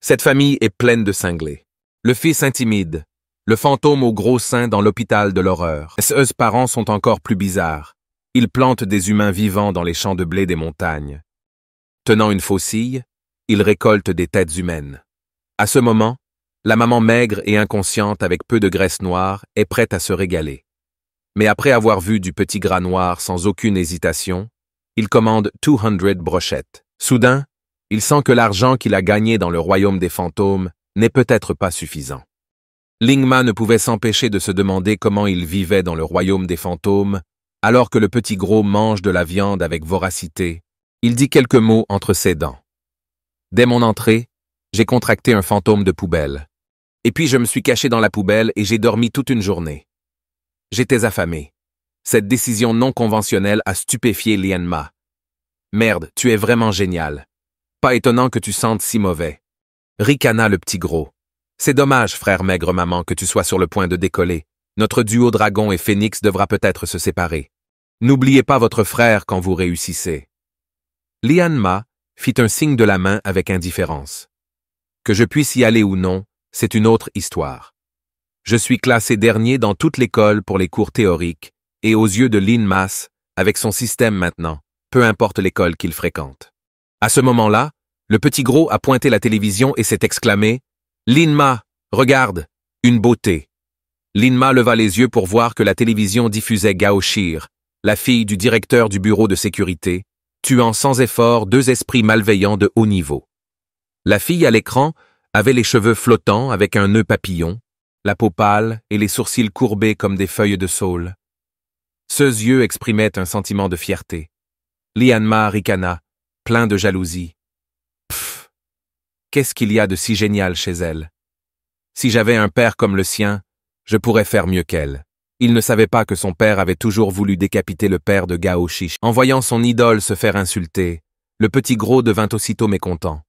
Cette famille est pleine de cinglés. Le fils intimide. Le fantôme au gros sein dans l'hôpital de l'horreur. Ses parents sont encore plus bizarres. Ils plantent des humains vivants dans les champs de blé des montagnes. Tenant une faucille, ils récoltent des têtes humaines. À ce moment, la maman maigre et inconsciente avec peu de graisse noire est prête à se régaler. Mais après avoir vu du petit gras noir sans aucune hésitation, il commande 200 brochettes. Soudain, il sent que l'argent qu'il a gagné dans le royaume des fantômes n'est peut-être pas suffisant. Lingma ne pouvait s'empêcher de se demander comment il vivait dans le royaume des fantômes, alors que le petit gros mange de la viande avec voracité. Il dit quelques mots entre ses dents. Dès mon entrée, j'ai contracté un fantôme de poubelle. Et puis je me suis caché dans la poubelle et j'ai dormi toute une journée. J'étais affamé. Cette décision non conventionnelle a stupéfié Lianma. Merde, tu es vraiment génial. Pas étonnant que tu sentes si mauvais. Ricana le petit gros. C'est dommage, frère maigre maman, que tu sois sur le point de décoller. Notre duo dragon et phénix devra peut-être se séparer. N'oubliez pas votre frère quand vous réussissez. Lianma fit un signe de la main avec indifférence. Que je puisse y aller ou non, c'est une autre histoire. Je suis classé dernier dans toute l'école pour les cours théoriques, et aux yeux de Lin Mas, avec son système maintenant, peu importe l'école qu'il fréquente. À ce moment-là, le petit gros a pointé la télévision et s'est exclamé « Linma, regarde, une beauté !» Linma leva les yeux pour voir que la télévision diffusait Gao Shir, la fille du directeur du bureau de sécurité, tuant sans effort 2 esprits malveillants de haut niveau. La fille à l'écran avait les cheveux flottants avec un nœud papillon, la peau pâle et les sourcils courbés comme des feuilles de saule. Ses yeux exprimaient un sentiment de fierté. Lianma ricana, plein de jalousie. Pfff, qu'est-ce qu'il y a de si génial chez elle? Si j'avais un père comme le sien, je pourrais faire mieux qu'elle. Il ne savait pas que son père avait toujours voulu décapiter le père de Gao Shish. En voyant son idole se faire insulter, le petit gros devint aussitôt mécontent.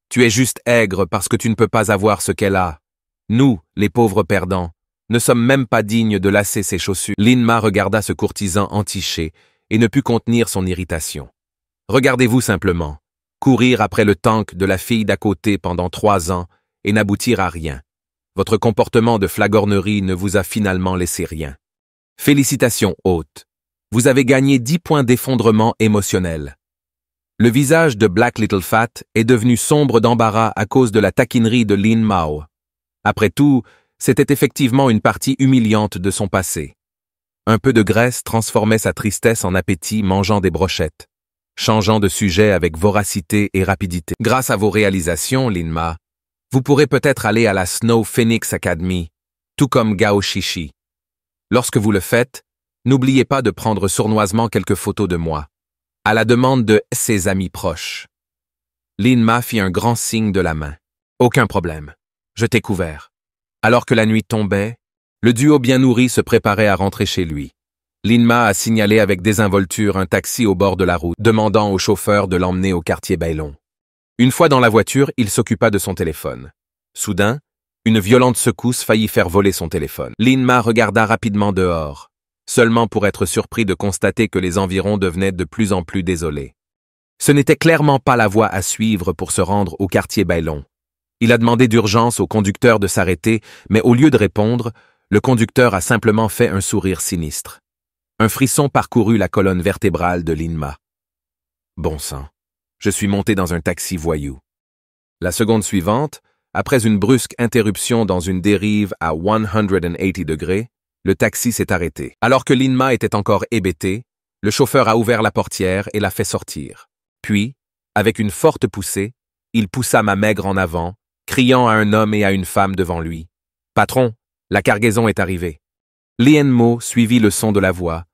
Tu es juste aigre parce que tu ne peux pas avoir ce qu'elle a. Nous, les pauvres perdants, ne sommes même pas dignes de lasser ses chaussures. Linma regarda ce courtisan entiché et ne put contenir son irritation. Regardez-vous simplement, courir après le tank de la fille d'à côté pendant 3 ans et n'aboutir à rien. Votre comportement de flagornerie ne vous a finalement laissé rien. Félicitations, hôte. Vous avez gagné 10 points d'effondrement émotionnel. Le visage de Black Little Fat est devenu sombre d'embarras à cause de la taquinerie de Lin Mao. Après tout, c'était effectivement une partie humiliante de son passé. Un peu de graisse transformait sa tristesse en appétit mangeant des brochettes, changeant de sujet avec voracité et rapidité. Grâce à vos réalisations, Linma, vous pourrez peut-être aller à la Snow Phoenix Academy, tout comme Gao Shishi. Lorsque vous le faites, n'oubliez pas de prendre sournoisement quelques photos de moi, à la demande de ses amis proches. Linma fit un grand signe de la main. Aucun problème. Je t'ai couvert. Alors que la nuit tombait, le duo bien nourri se préparait à rentrer chez lui. Linma a signalé avec désinvolture un taxi au bord de la route, demandant au chauffeur de l'emmener au quartier Bailon. Une fois dans la voiture, il s'occupa de son téléphone. Soudain, une violente secousse faillit faire voler son téléphone. Linma regarda rapidement dehors, seulement pour être surpris de constater que les environs devenaient de plus en plus désolés. Ce n'était clairement pas la voie à suivre pour se rendre au quartier Bailon. Il a demandé d'urgence au conducteur de s'arrêter, mais au lieu de répondre, le conducteur a simplement fait un sourire sinistre. Un frisson parcourut la colonne vertébrale de Linma. Bon sang, je suis monté dans un taxi voyou. La seconde suivante, après une brusque interruption dans une dérive à 180 degrés, le taxi s'est arrêté. Alors que Linma était encore hébété, le chauffeur a ouvert la portière et l'a fait sortir. Puis, avec une forte poussée, il poussa ma maigre en avant, criant à un homme et à une femme devant lui. « Patron, la cargaison est arrivée. » Lien Mo suivit le son de la voix,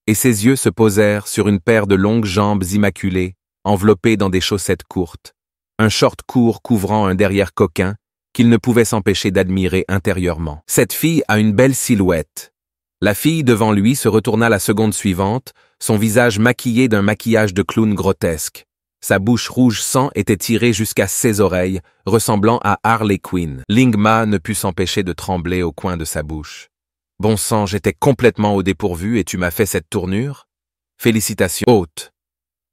et ses yeux se posèrent sur une paire de longues jambes immaculées, enveloppées dans des chaussettes courtes, un short court couvrant un derrière coquin qu'il ne pouvait s'empêcher d'admirer intérieurement. Cette fille a une belle silhouette. La fille devant lui se retourna la seconde suivante, son visage maquillé d'un maquillage de clown grotesque. Sa bouche rouge sang était tirée jusqu'à ses oreilles, ressemblant à Harley Quinn. Lingma ne put s'empêcher de trembler au coin de sa bouche. « Bon sang, j'étais complètement au dépourvu et tu m'as fait cette tournure? Félicitations, hôte.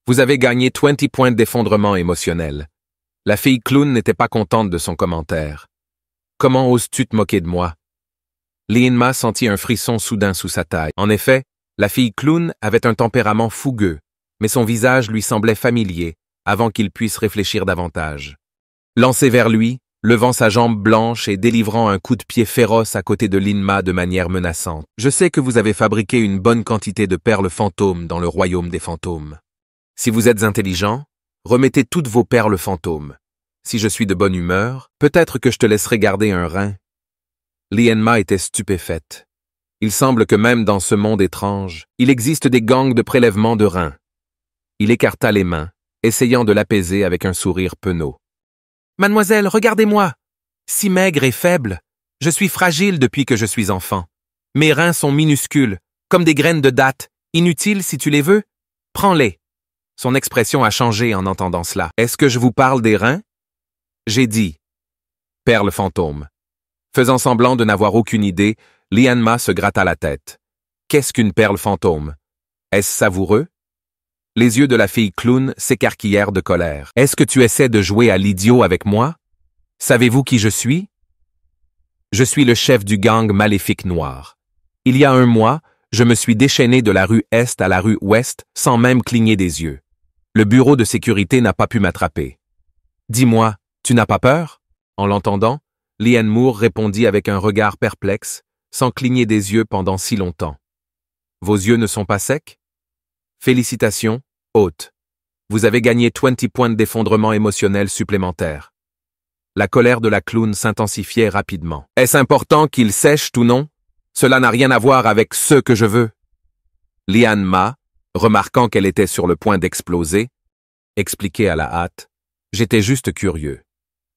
Vous avez gagné 20 points d'effondrement émotionnel. La fille clown n'était pas contente de son commentaire. Comment oses-tu te moquer de moi? Li-In-Ma sentit un frisson soudain sous sa taille. En effet, la fille clown avait un tempérament fougueux, mais son visage lui semblait familier avant qu'il puisse réfléchir davantage. Lancé vers lui, levant sa jambe blanche et délivrant un coup de pied féroce à côté de Li-In-Ma de manière menaçante. « Je sais que vous avez fabriqué une bonne quantité de perles fantômes dans le royaume des fantômes. Si vous êtes intelligent, remettez toutes vos perles fantômes. Si je suis de bonne humeur, peut-être que je te laisserai garder un rein. » Li-In-Ma était stupéfaite. Il semble que même dans ce monde étrange, il existe des gangs de prélèvement de reins. Il écarta les mains, essayant de l'apaiser avec un sourire penaud. « Mademoiselle, regardez-moi! Si maigre et faible, je suis fragile depuis que je suis enfant. Mes reins sont minuscules, comme des graines de dattes, inutiles si tu les veux. Prends-les. » Son expression a changé en entendant cela. « Est-ce que je vous parle des reins? » J'ai dit. Perle fantôme. Faisant semblant de n'avoir aucune idée, Li-In-Ma se gratta la tête. Qu'est-ce qu'une perle fantôme? Est-ce savoureux? Les yeux de la fille clown s'écarquillèrent de colère. Est-ce que tu essaies de jouer à l'idiot avec moi? Savez-vous qui je suis? Je suis le chef du gang maléfique noir. Il y a un mois, je me suis déchaîné de la rue Est à la rue Ouest sans même cligner des yeux. Le bureau de sécurité n'a pas pu m'attraper. Dis-moi, tu n'as pas peur? En l'entendant, Li-In Moore répondit avec un regard perplexe, sans cligner des yeux pendant si longtemps. Vos yeux ne sont pas secs? Félicitations, hôte. Vous avez gagné 20 points d'effondrement émotionnel supplémentaires. La colère de la clown s'intensifiait rapidement. Est-ce important qu'il sèche ou non? Cela n'a rien à voir avec ce que je veux. Li-In-Ma, remarquant qu'elle était sur le point d'exploser, expliquait à la hâte. J'étais juste curieux.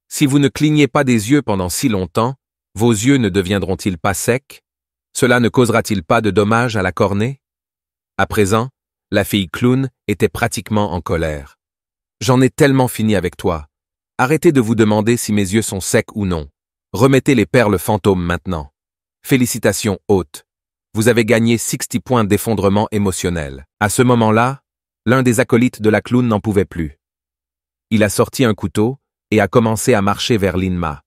Si vous ne clignez pas des yeux pendant si longtemps, vos yeux ne deviendront-ils pas secs? Cela ne causera-t-il pas de dommages à la cornée? À présent, la fille clown était pratiquement en colère. J'en ai tellement fini avec toi. Arrêtez de vous demander si mes yeux sont secs ou non. Remettez les perles fantômes maintenant. Félicitations, hôte. Vous avez gagné 60 points d'effondrement émotionnel. À ce moment-là, l'un des acolytes de la clown n'en pouvait plus. Il a sorti un couteau et a commencé à marcher vers Li-In-Ma.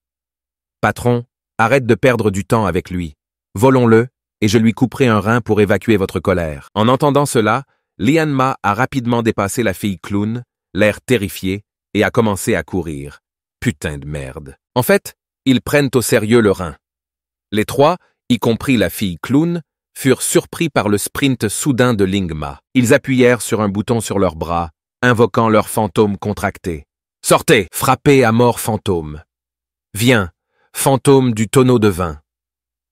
Patron, arrête de perdre du temps avec lui. Volons-le, et je lui couperai un rein pour évacuer votre colère. En entendant cela, Li-In-Ma a rapidement dépassé la fille clown, l'air terrifié, et a commencé à courir. Putain de merde. En fait, ils prennent au sérieux le rein. Les trois, y compris la fille clown, furent surpris par le sprint soudain de Ling-Ma. Ils appuyèrent sur un bouton sur leurs bras, invoquant leur fantôme contracté. Sortez, frappez à mort fantôme. Viens, fantôme du tonneau de vin.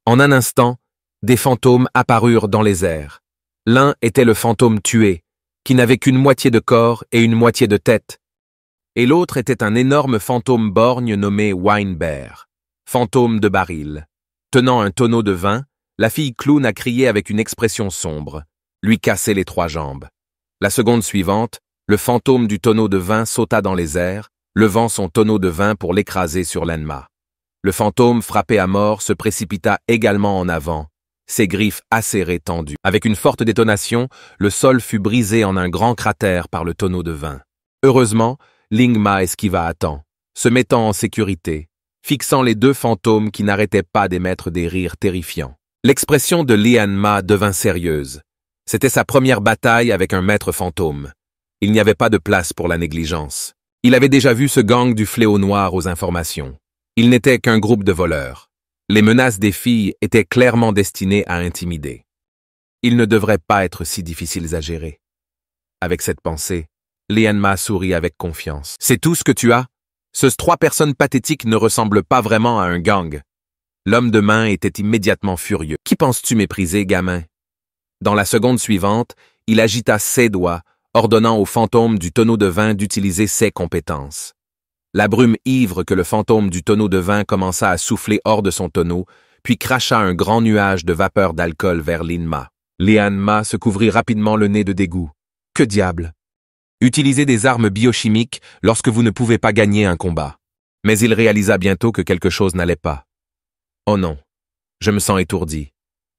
En un instant, des fantômes apparurent dans les airs. L'un était le fantôme tué, qui n'avait qu'une moitié de corps et une moitié de tête, et l'autre était un énorme fantôme borgne nommé Wine Bear, fantôme de baril. Tenant un tonneau de vin, la fille clown a crié avec une expression sombre, lui casser les 3 jambes. La seconde suivante, le fantôme du tonneau de vin sauta dans les airs, levant son tonneau de vin pour l'écraser sur Li-In-Ma. Le fantôme frappé à mort se précipita également en avant, ses griffes acérées tendues. Avec une forte détonation, le sol fut brisé en un grand cratère par le tonneau de vin. Heureusement, Ling-Ma esquiva à temps, se mettant en sécurité, fixant les 2 fantômes qui n'arrêtaient pas d'émettre des rires terrifiants. L'expression de Li-In-Ma devint sérieuse. C'était sa première bataille avec un maître fantôme. Il n'y avait pas de place pour la négligence. Il avait déjà vu ce gang du fléau noir aux informations. Il n'était qu'un groupe de voleurs. Les menaces des filles étaient clairement destinées à intimider. Ils ne devraient pas être si difficiles à gérer. Avec cette pensée, Li-In-Ma sourit avec confiance. « C'est tout ce que tu as? Ces 3 personnes pathétiques ne ressemblent pas vraiment à un gang. » L'homme de main était immédiatement furieux. « Qui penses-tu mépriser, gamin? » Dans la seconde suivante, il agita ses doigts, ordonnant au fantôme du tonneau de vin d'utiliser ses compétences. La brume ivre que le fantôme du tonneau de vin commença à souffler hors de son tonneau, puis cracha un grand nuage de vapeur d'alcool vers Li-In-Ma. Li-In-Ma se couvrit rapidement le nez de dégoût. Que diable! Utilisez des armes biochimiques lorsque vous ne pouvez pas gagner un combat. Mais il réalisa bientôt que quelque chose n'allait pas. Oh non, je me sens étourdi.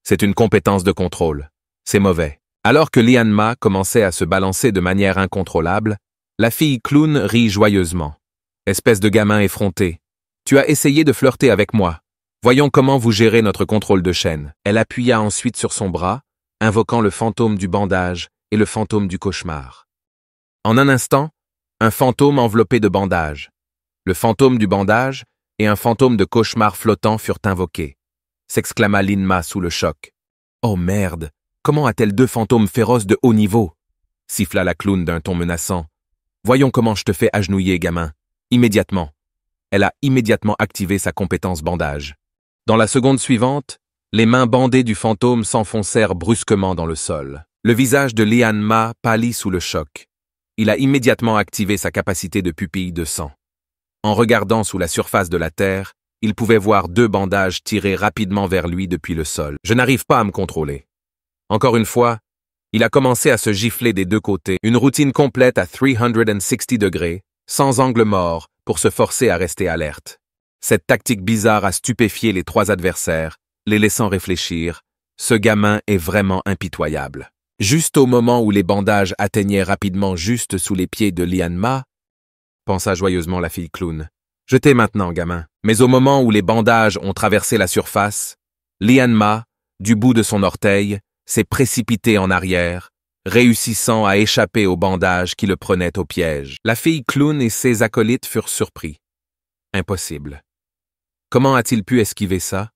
C'est une compétence de contrôle. C'est mauvais. Alors que Li-In-Ma commençait à se balancer de manière incontrôlable, la fille clown rit joyeusement. Espèce de gamin effronté. Tu as essayé de flirter avec moi. Voyons comment vous gérez notre contrôle de chaîne. Elle appuya ensuite sur son bras, invoquant le fantôme du bandage et le fantôme du cauchemar. En un instant, un fantôme enveloppé de bandage, le fantôme du bandage et un fantôme de cauchemar flottant furent invoqués, s'exclama Lin-Ma sous le choc. Oh merde, comment a-t-elle deux fantômes féroces de haut niveau? Siffla la clown d'un ton menaçant. Voyons comment je te fais agenouiller, gamin. Immédiatement. Elle a immédiatement activé sa compétence bandage. Dans la seconde suivante, les mains bandées du fantôme s'enfoncèrent brusquement dans le sol. Le visage de Lin-Ma pâlit sous le choc. Il a immédiatement activé sa capacité de pupille de sang. En regardant sous la surface de la terre, il pouvait voir deux bandages tirés rapidement vers lui depuis le sol. Je n'arrive pas à me contrôler. Encore une fois, il a commencé à se gifler des deux côtés, une routine complète à 360 degrés, sans angle mort, pour se forcer à rester alerte. Cette tactique bizarre a stupéfié les trois adversaires, les laissant réfléchir. Ce gamin est vraiment impitoyable. Juste au moment où les bandages atteignaient rapidement juste sous les pieds de Lin-Ma, pensa joyeusement la fille clown. Je t'ai maintenant, gamin. Mais au moment où les bandages ont traversé la surface, Lin-Ma, du bout de son orteil, s'est précipité en arrière, réussissant à échapper aux bandages qui le prenaient au piège. La fille clown et ses acolytes furent surpris. Impossible. Comment a-t-il pu esquiver ça?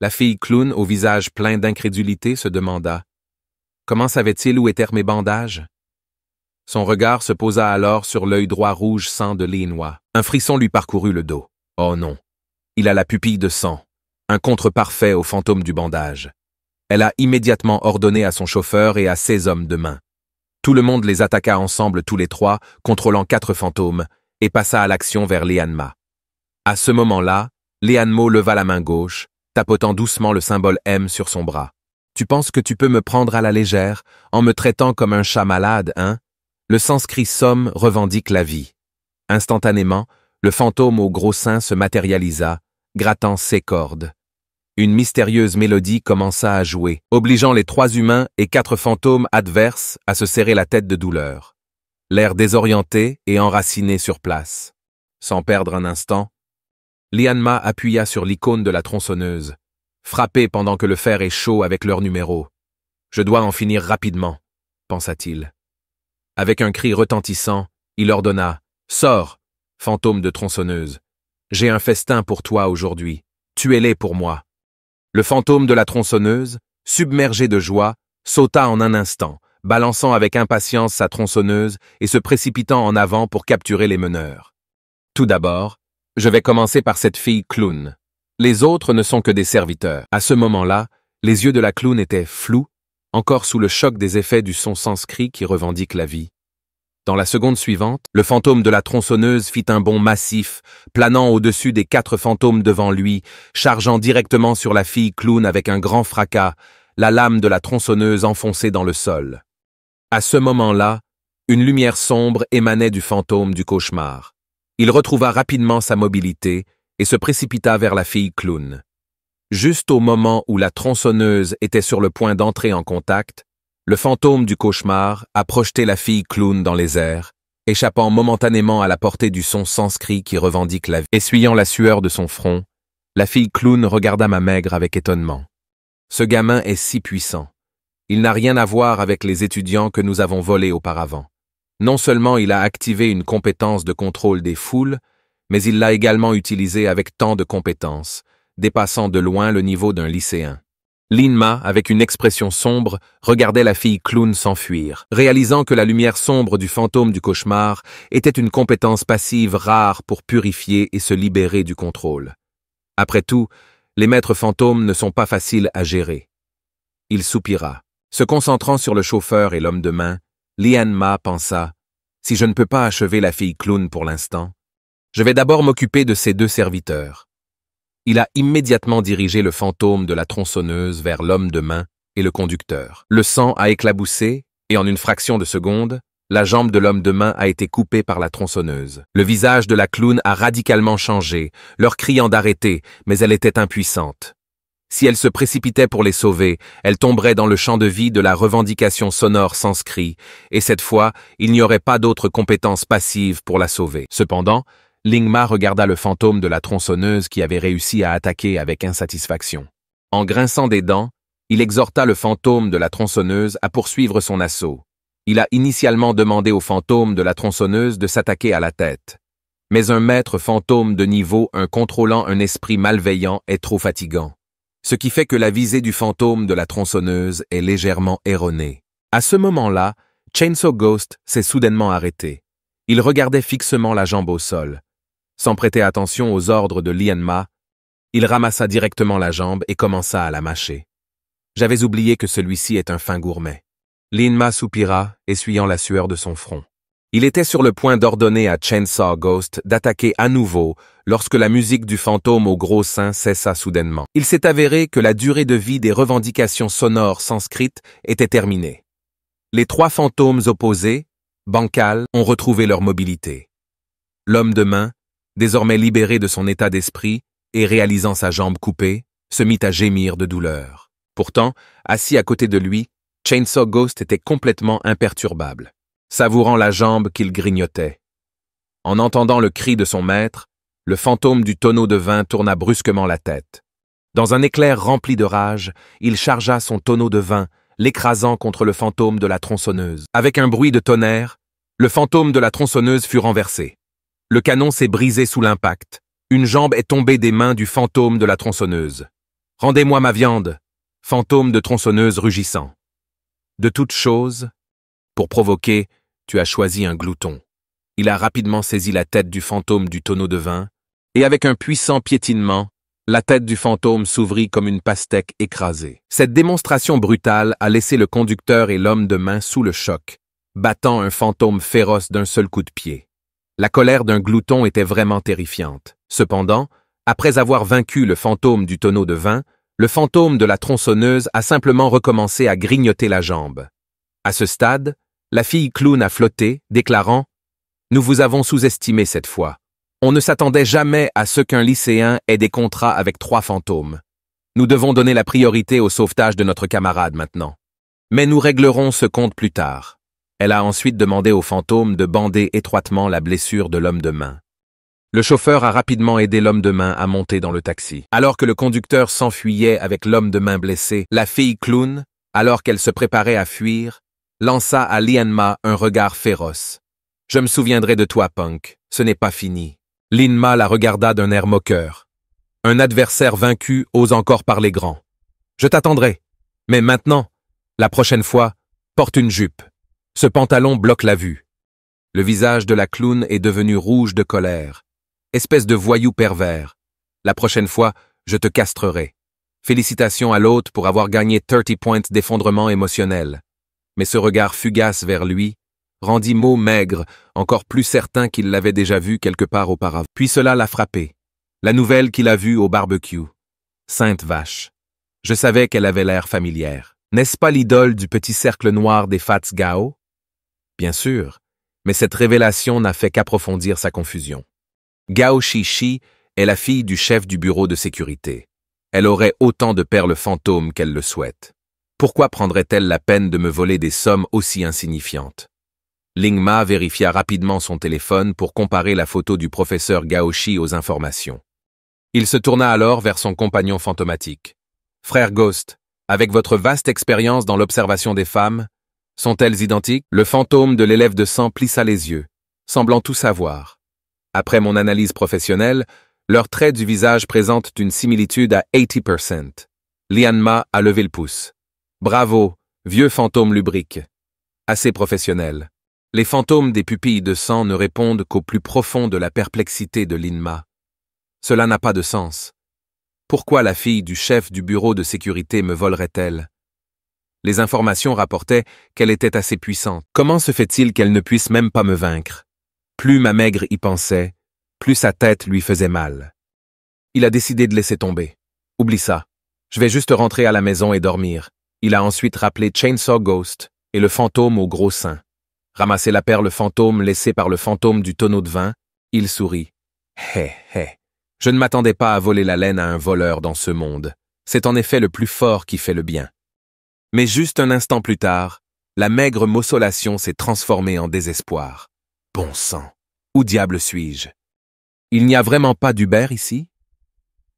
La fille clown, au visage plein d'incrédulité, se demanda. Comment savait-il où étaient mes bandages? Son regard se posa alors sur l'œil droit rouge sang de Lin-Ma. Un frisson lui parcourut le dos. Oh non. Il a la pupille de sang. Un contre parfait au fantôme du bandage. Elle a immédiatement ordonné à son chauffeur et à ses hommes de main. Tout le monde les attaqua ensemble tous les trois, contrôlant 4 fantômes, et passa à l'action vers Lin-Ma. À ce moment-là, Lin-Ma leva la main gauche, tapotant doucement le symbole M sur son bras. Tu penses que tu peux me prendre à la légère, en me traitant comme un chat malade, hein? Le sanskrit Somme revendique la vie. Instantanément, le fantôme au gros sein se matérialisa, grattant ses cordes. Une mystérieuse mélodie commença à jouer, obligeant les 3 humains et 4 fantômes adverses à se serrer la tête de douleur. L'air désorienté et enraciné sur place. Sans perdre un instant, Lin-Ma appuya sur l'icône de la tronçonneuse, frappé pendant que le fer est chaud avec leur numéro. Je dois en finir rapidement, pensa-t-il. Avec un cri retentissant, il ordonna « Sors, fantôme de tronçonneuse. J'ai un festin pour toi aujourd'hui. Tuez-les pour moi. » Le fantôme de la tronçonneuse, submergé de joie, sauta en un instant, balançant avec impatience sa tronçonneuse et se précipitant en avant pour capturer les meneurs. Tout d'abord, je vais commencer par cette fille clown. Les autres ne sont que des serviteurs. À ce moment-là, les yeux de la clown étaient flous, encore sous le choc des effets du son sanskrit qui revendique la vie. Dans la seconde suivante, le fantôme de la tronçonneuse fit un bond massif, planant au-dessus des 4 fantômes devant lui, chargeant directement sur la fille clown avec un grand fracas, la lame de la tronçonneuse enfoncée dans le sol. À ce moment-là, une lumière sombre émanait du fantôme du cauchemar. Il retrouva rapidement sa mobilité et se précipita vers la fille clown. Juste au moment où la tronçonneuse était sur le point d'entrer en contact, le fantôme du cauchemar a projeté la fille clown dans les airs, échappant momentanément à la portée du son sanskrit qui revendique la vie. Essuyant la sueur de son front, la fille clown regarda ma maigre avec étonnement. Ce gamin est si puissant. Il n'a rien à voir avec les étudiants que nous avons volés auparavant. Non seulement il a activé une compétence de contrôle des foules, mais il l'a également utilisée avec tant de compétences, dépassant de loin le niveau d'un lycéen. Lin-Ma, avec une expression sombre, regardait la fille clown s'enfuir, réalisant que la lumière sombre du fantôme du cauchemar était une compétence passive rare pour purifier et se libérer du contrôle. Après tout, les maîtres fantômes ne sont pas faciles à gérer. Il soupira. Se concentrant sur le chauffeur et l'homme de main, Lin-Ma pensa « Si je ne peux pas achever la fille clown pour l'instant, je vais d'abord m'occuper de ces 2 serviteurs. » Il a immédiatement dirigé le fantôme de la tronçonneuse vers l'homme de main et le conducteur. Le sang a éclaboussé et en une fraction de seconde, la jambe de l'homme de main a été coupée par la tronçonneuse. Le visage de la clown a radicalement changé, leur criant d'arrêter, mais elle était impuissante. Si elle se précipitait pour les sauver, elle tomberait dans le champ de vie de la revendication sonore sanskrit, et cette fois, il n'y aurait pas d'autre compétence passive pour la sauver. Cependant, Lingma regarda le fantôme de la tronçonneuse qui avait réussi à attaquer avec insatisfaction. En grinçant des dents, il exhorta le fantôme de la tronçonneuse à poursuivre son assaut. Il a initialement demandé au fantôme de la tronçonneuse de s'attaquer à la tête. Mais un maître fantôme de niveau 1 contrôlant un esprit malveillant est trop fatigant. Ce qui fait que la visée du fantôme de la tronçonneuse est légèrement erronée. À ce moment-là, Chainsaw Ghost s'est soudainement arrêté. Il regardait fixement la jambe au sol. Sans prêter attention aux ordres de Lien-Ma, il ramassa directement la jambe et commença à la mâcher. J'avais oublié que celui-ci est un fin gourmet. Lien-Ma soupira, essuyant la sueur de son front. Il était sur le point d'ordonner à Chainsaw Ghost d'attaquer à nouveau lorsque la musique du fantôme au gros sein cessa soudainement. Il s'est avéré que la durée de vie des revendications sonores sanscrites était terminée. Les trois fantômes opposés, bancals, ont retrouvé leur mobilité. L'homme de main, désormais libéré de son état d'esprit et réalisant sa jambe coupée, se mit à gémir de douleur. Pourtant, assis à côté de lui, Chainsaw Ghost était complètement imperturbable, savourant la jambe qu'il grignotait. En entendant le cri de son maître, le fantôme du tonneau de vin tourna brusquement la tête. Dans un éclair rempli de rage, il chargea son tonneau de vin, l'écrasant contre le fantôme de la tronçonneuse. Avec un bruit de tonnerre, le fantôme de la tronçonneuse fut renversé. Le canon s'est brisé sous l'impact. Une jambe est tombée des mains du fantôme de la tronçonneuse. « Rendez-moi ma viande !» Fantôme de tronçonneuse rugissant. De toute chose, pour provoquer, tu as choisi un glouton. Il a rapidement saisi la tête du fantôme du tonneau de vin, et avec un puissant piétinement, la tête du fantôme s'ouvrit comme une pastèque écrasée. Cette démonstration brutale a laissé le conducteur et l'homme de main sous le choc, battant un fantôme féroce d'un seul coup de pied. La colère d'un glouton était vraiment terrifiante. Cependant, après avoir vaincu le fantôme du tonneau de vin, le fantôme de la tronçonneuse a simplement recommencé à grignoter la jambe. À ce stade, la fille clown a flotté, déclarant « Nous vous avons sous-estimé cette fois. On ne s'attendait jamais à ce qu'un lycéen ait des contrats avec 3 fantômes. Nous devons donner la priorité au sauvetage de notre camarade maintenant. Mais nous réglerons ce compte plus tard. » Elle a ensuite demandé au fantôme de bander étroitement la blessure de l'homme de main. Le chauffeur a rapidement aidé l'homme de main à monter dans le taxi. Alors que le conducteur s'enfuyait avec l'homme de main blessé, la fille clown, alors qu'elle se préparait à fuir, lança à Lien-Ma un regard féroce. « Je me souviendrai de toi, punk. Ce n'est pas fini. » Lien-Ma la regarda d'un air moqueur. « Un adversaire vaincu ose encore parler grand. Je t'attendrai. Mais maintenant, la prochaine fois, porte une jupe. Ce pantalon bloque la vue. » Le visage de la clown est devenu rouge de colère. « Espèce de voyou pervers. La prochaine fois, je te castrerai. Félicitations à l'hôte pour avoir gagné 30 points d'effondrement émotionnel. » Mais ce regard fugace vers lui rendit Mo maigre, encore plus certain qu'il l'avait déjà vu quelque part auparavant. Puis cela l'a frappé. La nouvelle qu'il a vue au barbecue. Sainte vache. Je savais qu'elle avait l'air familière. N'est-ce pas l'idole du petit cercle noir des Fats Gao? Bien sûr, mais cette révélation n'a fait qu'approfondir sa confusion. Gao Shishi est la fille du chef du bureau de sécurité. Elle aurait autant de perles fantômes qu'elle le souhaite. Pourquoi prendrait-elle la peine de me voler des sommes aussi insignifiantes? Lingma vérifia rapidement son téléphone pour comparer la photo du professeur Gaoshi aux informations. Il se tourna alors vers son compagnon fantomatique. « Frère Ghost, avec votre vaste expérience dans l'observation des femmes, sont-elles identiques ?» Le fantôme de l'élève de sang plissa les yeux, semblant tout savoir. Après mon analyse professionnelle, leurs traits du visage présentent une similitude à 80%. Lien-Ma a levé le pouce. Bravo, vieux fantôme lubrique. Assez professionnel. Les fantômes des pupilles de sang ne répondent qu'au plus profond de la perplexité de Lien-Ma. Cela n'a pas de sens. Pourquoi la fille du chef du bureau de sécurité me volerait-elle? Les informations rapportaient qu'elle était assez puissante. Comment se fait-il qu'elle ne puisse même pas me vaincre? Plus ma maigre y pensait, plus sa tête lui faisait mal. Il a décidé de laisser tomber. Oublie ça. Je vais juste rentrer à la maison et dormir. Il a ensuite rappelé Chainsaw Ghost et le fantôme au gros sein. Ramassé la perle fantôme laissée par le fantôme du tonneau de vin, il sourit. Hé, hé. Je ne m'attendais pas à voler la laine à un voleur dans ce monde. C'est en effet le plus fort qui fait le bien. Mais juste un instant plus tard, la maigre mossolation s'est transformée en désespoir. Bon sang, où diable suis-je? Il n'y a vraiment pas d'Uber ici?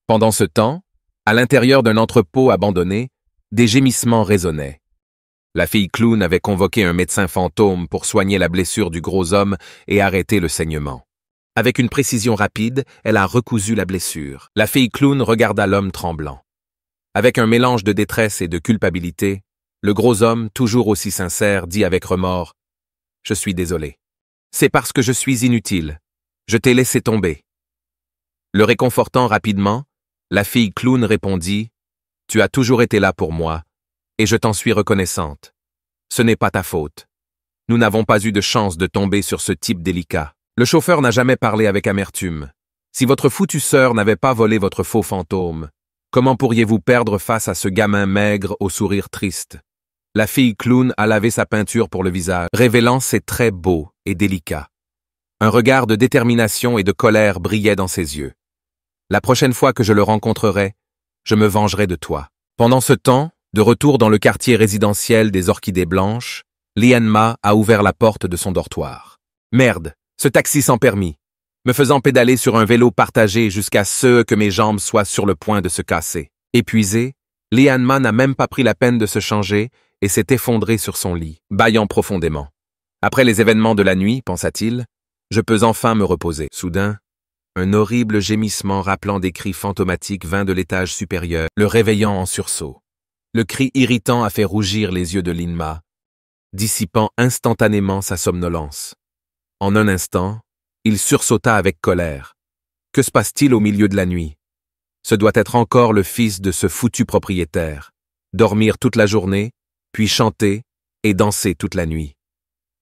Pendant ce temps, à l'intérieur d'un entrepôt abandonné, des gémissements résonnaient. La fille clown avait convoqué un médecin fantôme pour soigner la blessure du gros homme et arrêter le saignement. Avec une précision rapide, elle a recousu la blessure. La fille clown regarda l'homme tremblant. Avec un mélange de détresse et de culpabilité, le gros homme, toujours aussi sincère, dit avec remords « Je suis désolé. C'est parce que je suis inutile. Je t'ai laissé tomber. » Le réconfortant rapidement, la fille clown répondit « Tu as toujours été là pour moi, et je t'en suis reconnaissante. Ce n'est pas ta faute. Nous n'avons pas eu de chance de tomber sur ce type délicat. » Le chauffeur n'a jamais parlé avec amertume. Si votre foutue sœur n'avait pas volé votre faux fantôme, comment pourriez-vous perdre face à ce gamin maigre au sourire triste? La fille clown a lavé sa peinture pour le visage, révélant ses traits beaux et délicats. Un regard de détermination et de colère brillait dans ses yeux. La prochaine fois que je le rencontrerai, je me vengerai de toi. Pendant ce temps, de retour dans le quartier résidentiel des Orchidées Blanches, Lianma a ouvert la porte de son dortoir. Merde, ce taxi sans permis, me faisant pédaler sur un vélo partagé jusqu'à ce que mes jambes soient sur le point de se casser. Épuisée, Lianma n'a même pas pris la peine de se changer et s'est effondrée sur son lit, bâillant profondément. Après les événements de la nuit, pensa-t-il, je peux enfin me reposer. Soudain, un horrible gémissement rappelant des cris fantomatiques vint de l'étage supérieur, le réveillant en sursaut. Le cri irritant a fait rougir les yeux de Lianma, dissipant instantanément sa somnolence. En un instant, il sursauta avec colère. Que se passe-t-il au milieu de la nuit? Ce doit être encore le fils de ce foutu propriétaire. Dormir toute la journée, puis chanter et danser toute la nuit.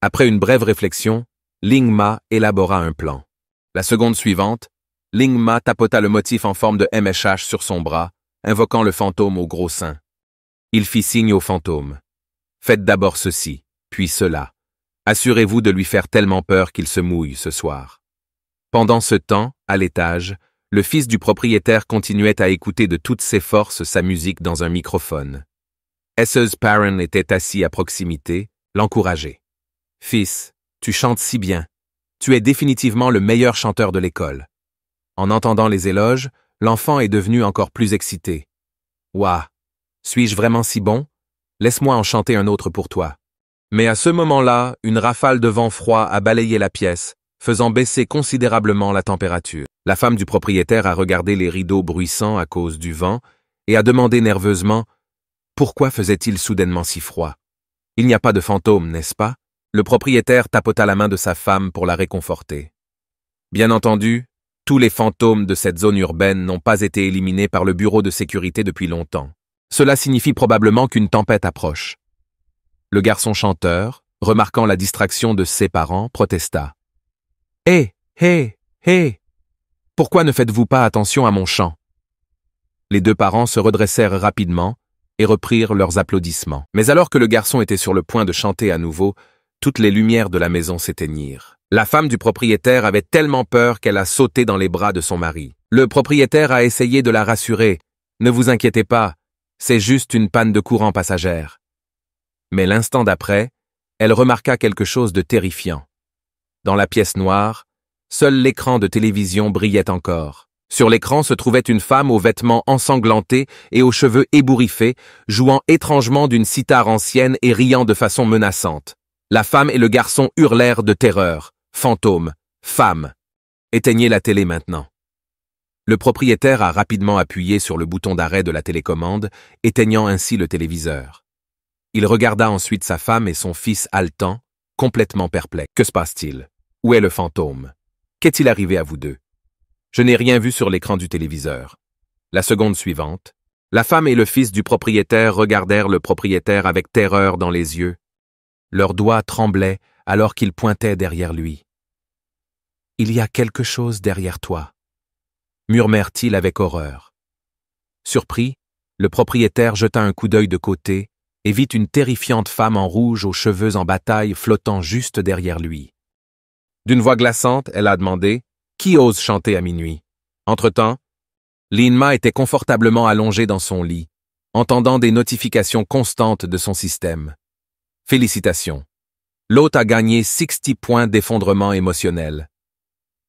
Après une brève réflexion, Lianma élabora un plan. La seconde suivante, Lianma tapota le motif en forme de MSH sur son bras, invoquant le fantôme au gros sein. Il fit signe au fantôme. Faites d'abord ceci, puis cela. Assurez-vous de lui faire tellement peur qu'il se mouille ce soir. Pendant ce temps, à l'étage, le fils du propriétaire continuait à écouter de toutes ses forces sa musique dans un microphone. Mrs. Parent était assis à proximité, l'encourageait. « Fils, tu chantes si bien. Tu es définitivement le meilleur chanteur de l'école. » En entendant les éloges, l'enfant est devenu encore plus excité. « Ouah, suis-je vraiment si bon? Laisse-moi en chanter un autre pour toi. » Mais à ce moment-là, une rafale de vent froid a balayé la pièce, faisant baisser considérablement la température. La femme du propriétaire a regardé les rideaux bruissants à cause du vent et a demandé nerveusement « Pourquoi faisait-il soudainement si froid? Il n'y a pas de fantôme, n'est-ce pas ?» Le propriétaire tapota la main de sa femme pour la réconforter. Bien entendu, tous les fantômes de cette zone urbaine n'ont pas été éliminés par le bureau de sécurité depuis longtemps. Cela signifie probablement qu'une tempête approche. Le garçon chanteur, remarquant la distraction de ses parents, protesta. « Hé, hé, hé! Pourquoi ne faites-vous pas attention à mon chant ?» Les deux parents se redressèrent rapidement et reprirent leurs applaudissements. Mais alors que le garçon était sur le point de chanter à nouveau, toutes les lumières de la maison s'éteignirent. La femme du propriétaire avait tellement peur qu'elle a sauté dans les bras de son mari. Le propriétaire a essayé de la rassurer. « Ne vous inquiétez pas, c'est juste une panne de courant passagère. » Mais l'instant d'après, elle remarqua quelque chose de terrifiant. Dans la pièce noire, seul l'écran de télévision brillait encore. Sur l'écran se trouvait une femme aux vêtements ensanglantés et aux cheveux ébouriffés, jouant étrangement d'une cithare ancienne et riant de façon menaçante. La femme et le garçon hurlèrent de terreur. « Fantôme, femme ! Éteignez la télé maintenant. » Le propriétaire a rapidement appuyé sur le bouton d'arrêt de la télécommande, éteignant ainsi le téléviseur. Il regarda ensuite sa femme et son fils haletant, complètement perplexe. Que se passe-t-il? Où est le fantôme? Qu'est-il arrivé à vous deux? Je n'ai rien vu sur l'écran du téléviseur. La seconde suivante, la femme et le fils du propriétaire regardèrent le propriétaire avec terreur dans les yeux. Leurs doigts tremblaient alors qu'il pointait derrière lui. « Il y a quelque chose derrière toi », murmurèrent-ils avec horreur. Surpris, le propriétaire jeta un coup d'œil de côté et vit une terrifiante femme en rouge aux cheveux en bataille flottant juste derrière lui. D'une voix glaçante, elle a demandé « Qui ose chanter à minuit ?» Entre-temps, Lianma était confortablement allongée dans son lit, entendant des notifications constantes de son système. Félicitations. L'hôte a gagné 60 points d'effondrement émotionnel.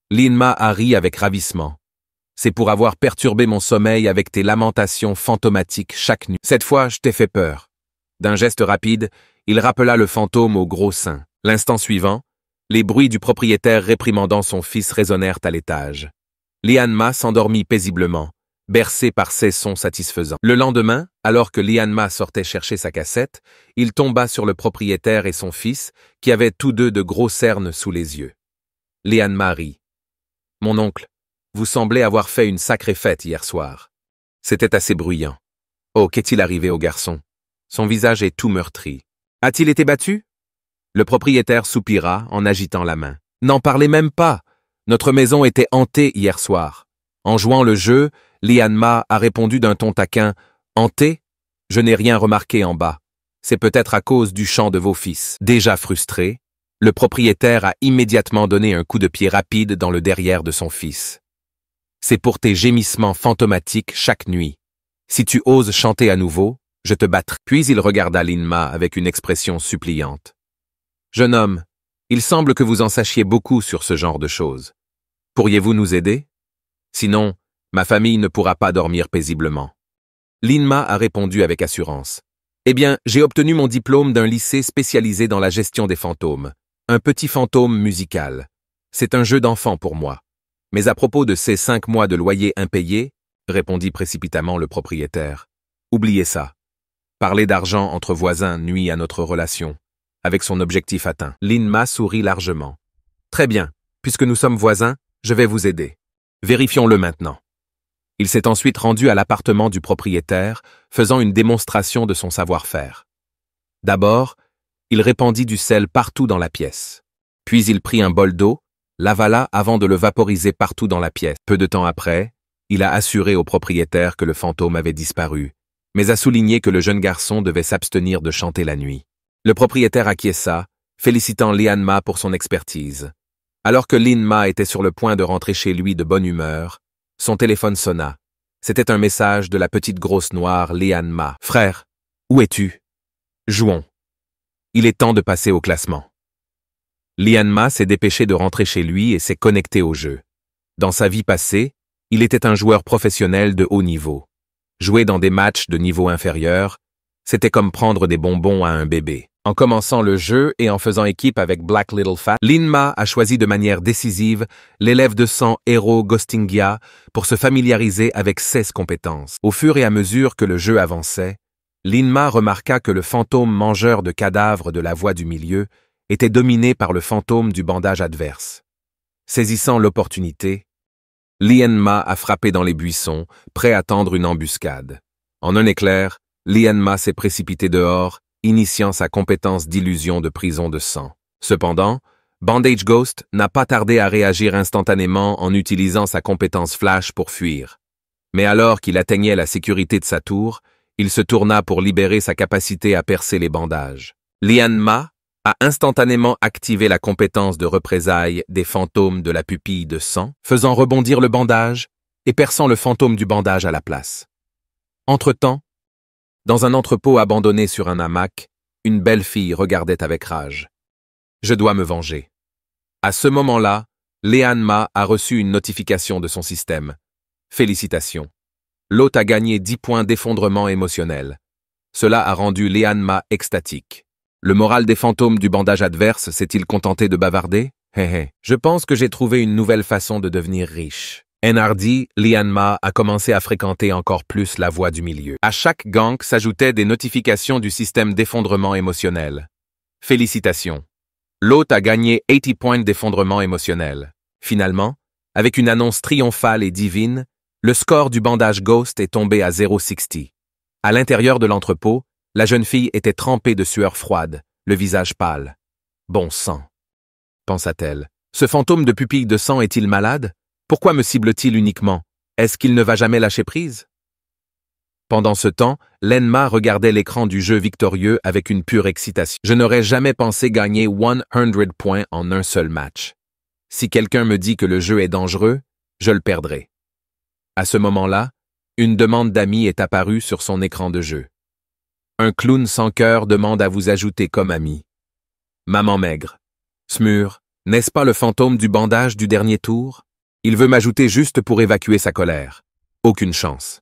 Lin-Ma a ri avec ravissement. C'est pour avoir perturbé mon sommeil avec tes lamentations fantomatiques chaque nuit. Cette fois, je t'ai fait peur. D'un geste rapide, il rappela le fantôme au gros sein. L'instant suivant, les bruits du propriétaire réprimandant son fils résonnèrent à l'étage. Lian-Ma s'endormit paisiblement, bercé par ces sons satisfaisants. Le lendemain, alors que Lian-Ma sortait chercher sa cassette, il tomba sur le propriétaire et son fils, qui avaient tous deux de gros cernes sous les yeux. Lian-Ma rit. « Mon oncle, vous semblez avoir fait une sacrée fête hier soir. » C'était assez bruyant. Oh, qu'est-il arrivé au garçon? Son visage est tout meurtri. A-t-il été battu? Le propriétaire soupira en agitant la main. N'en parlez même pas. Notre maison était hantée hier soir. En jouant le jeu, Lian-Ma a répondu d'un ton taquin. Hantée? Je n'ai rien remarqué en bas. C'est peut-être à cause du chant de vos fils. Déjà frustré, le propriétaire a immédiatement donné un coup de pied rapide dans le derrière de son fils. C'est pour tes gémissements fantomatiques chaque nuit. Si tu oses chanter à nouveau, je te battrai. Puis il regarda Lin-Ma avec une expression suppliante. Jeune homme, il semble que vous en sachiez beaucoup sur ce genre de choses. Pourriez-vous nous aider? Sinon, ma famille ne pourra pas dormir paisiblement. Lin-Ma a répondu avec assurance. Eh bien, j'ai obtenu mon diplôme d'un lycée spécialisé dans la gestion des fantômes. Un petit fantôme musical. C'est un jeu d'enfant pour moi. Mais à propos de ces 5 mois de loyer impayés, répondit précipitamment le propriétaire. Oubliez ça. Parler d'argent entre voisins nuit à notre relation. Avec son objectif atteint. Lin-Ma sourit largement. Très bien, puisque nous sommes voisins, je vais vous aider. Vérifions-le maintenant. Il s'est ensuite rendu à l'appartement du propriétaire, faisant une démonstration de son savoir-faire. D'abord, il répandit du sel partout dans la pièce. Puis il prit un bol d'eau, l'avala avant de le vaporiser partout dans la pièce. Peu de temps après, il a assuré au propriétaire que le fantôme avait disparu, mais a souligné que le jeune garçon devait s'abstenir de chanter la nuit. Le propriétaire acquiesça, félicitant Lian-Ma pour son expertise. Alors que Lin-Ma était sur le point de rentrer chez lui de bonne humeur, son téléphone sonna. C'était un message de la petite grosse noire Lian-Ma. « Frère, où es-tu? Jouons. Il est temps de passer au classement. » Lian-Ma s'est dépêché de rentrer chez lui et s'est connecté au jeu. Dans sa vie passée, il était un joueur professionnel de haut niveau. Jouer dans des matchs de niveau inférieur, c'était comme prendre des bonbons à un bébé. En commençant le jeu et en faisant équipe avec Black Little Fat, Lin-Ma a choisi de manière décisive l'élève de sang Hero Ghostinghia pour se familiariser avec 16 compétences. Au fur et à mesure que le jeu avançait, Lin-Ma remarqua que le fantôme mangeur de cadavres de la voie du milieu était dominé par le fantôme du bandage adverse. Saisissant l'opportunité, Lian-Ma a frappé dans les buissons, prêt à tendre une embuscade. En un éclair, Lian-Ma s'est précipité dehors, initiant sa compétence d'illusion de prison de sang. Cependant, Bandage Ghost n'a pas tardé à réagir instantanément en utilisant sa compétence flash pour fuir. Mais alors qu'il atteignait la sécurité de sa tour, il se tourna pour libérer sa capacité à percer les bandages. Lian-Ma a instantanément activé la compétence de représailles des fantômes de la pupille de sang, faisant rebondir le bandage et perçant le fantôme du bandage à la place. Entre-temps, dans un entrepôt abandonné sur un hamac, une belle fille regardait avec rage. Je dois me venger. À ce moment-là, Lian-Ma a reçu une notification de son système. Félicitations. L'hôte a gagné 10 points d'effondrement émotionnel. Cela a rendu Lian-Ma extatique. Le moral des fantômes du bandage adverse s'est-il contenté de bavarder? Je pense que j'ai trouvé une nouvelle façon de devenir riche. Enhardi, Lian-Ma a commencé à fréquenter encore plus la voie du milieu. À chaque gang s'ajoutaient des notifications du système d'effondrement émotionnel. Félicitations. L'hôte a gagné 80 points d'effondrement émotionnel. Finalement, avec une annonce triomphale et divine, le score du bandage Ghost est tombé à 0,60. À l'intérieur de l'entrepôt, la jeune fille était trempée de sueur froide, le visage pâle. Bon sang, pensa-t-elle. Ce fantôme de pupille de sang est-il malade? Pourquoi me cible-t-il uniquement? Est-ce qu'il ne va jamais lâcher prise? Pendant ce temps, Lin-Ma regardait l'écran du jeu victorieux avec une pure excitation. Je n'aurais jamais pensé gagner 100 points en un seul match. Si quelqu'un me dit que le jeu est dangereux, je le perdrai. À ce moment-là, une demande d'amis est apparue sur son écran de jeu. Un clown sans cœur demande à vous ajouter comme ami. Maman maigre. Smur, N'est-ce pas le fantôme du bandage du dernier tour? Il veut m'ajouter juste pour évacuer sa colère. Aucune chance.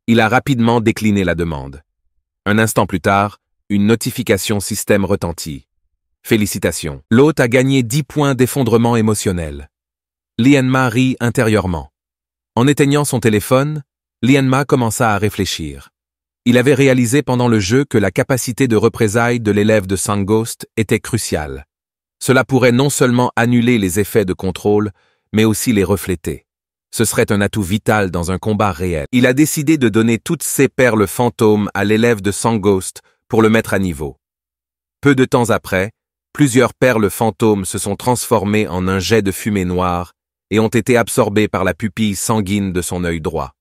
Il a rapidement décliné la demande. Un instant plus tard, une notification système retentit. Félicitations. L'hôte a gagné 10 points d'effondrement émotionnel. Lianma rit intérieurement. En éteignant son téléphone, Lianma commença à réfléchir. Il avait réalisé pendant le jeu que la capacité de représailles de l'élève de Sanghost était cruciale. Cela pourrait non seulement annuler les effets de contrôle, mais aussi les refléter. Ce serait un atout vital dans un combat réel. Il a décidé de donner toutes ses perles fantômes à l'élève de Sanghost pour le mettre à niveau. Peu de temps après, plusieurs perles fantômes se sont transformées en un jet de fumée noire et ont été absorbées par la pupille sanguine de son œil droit.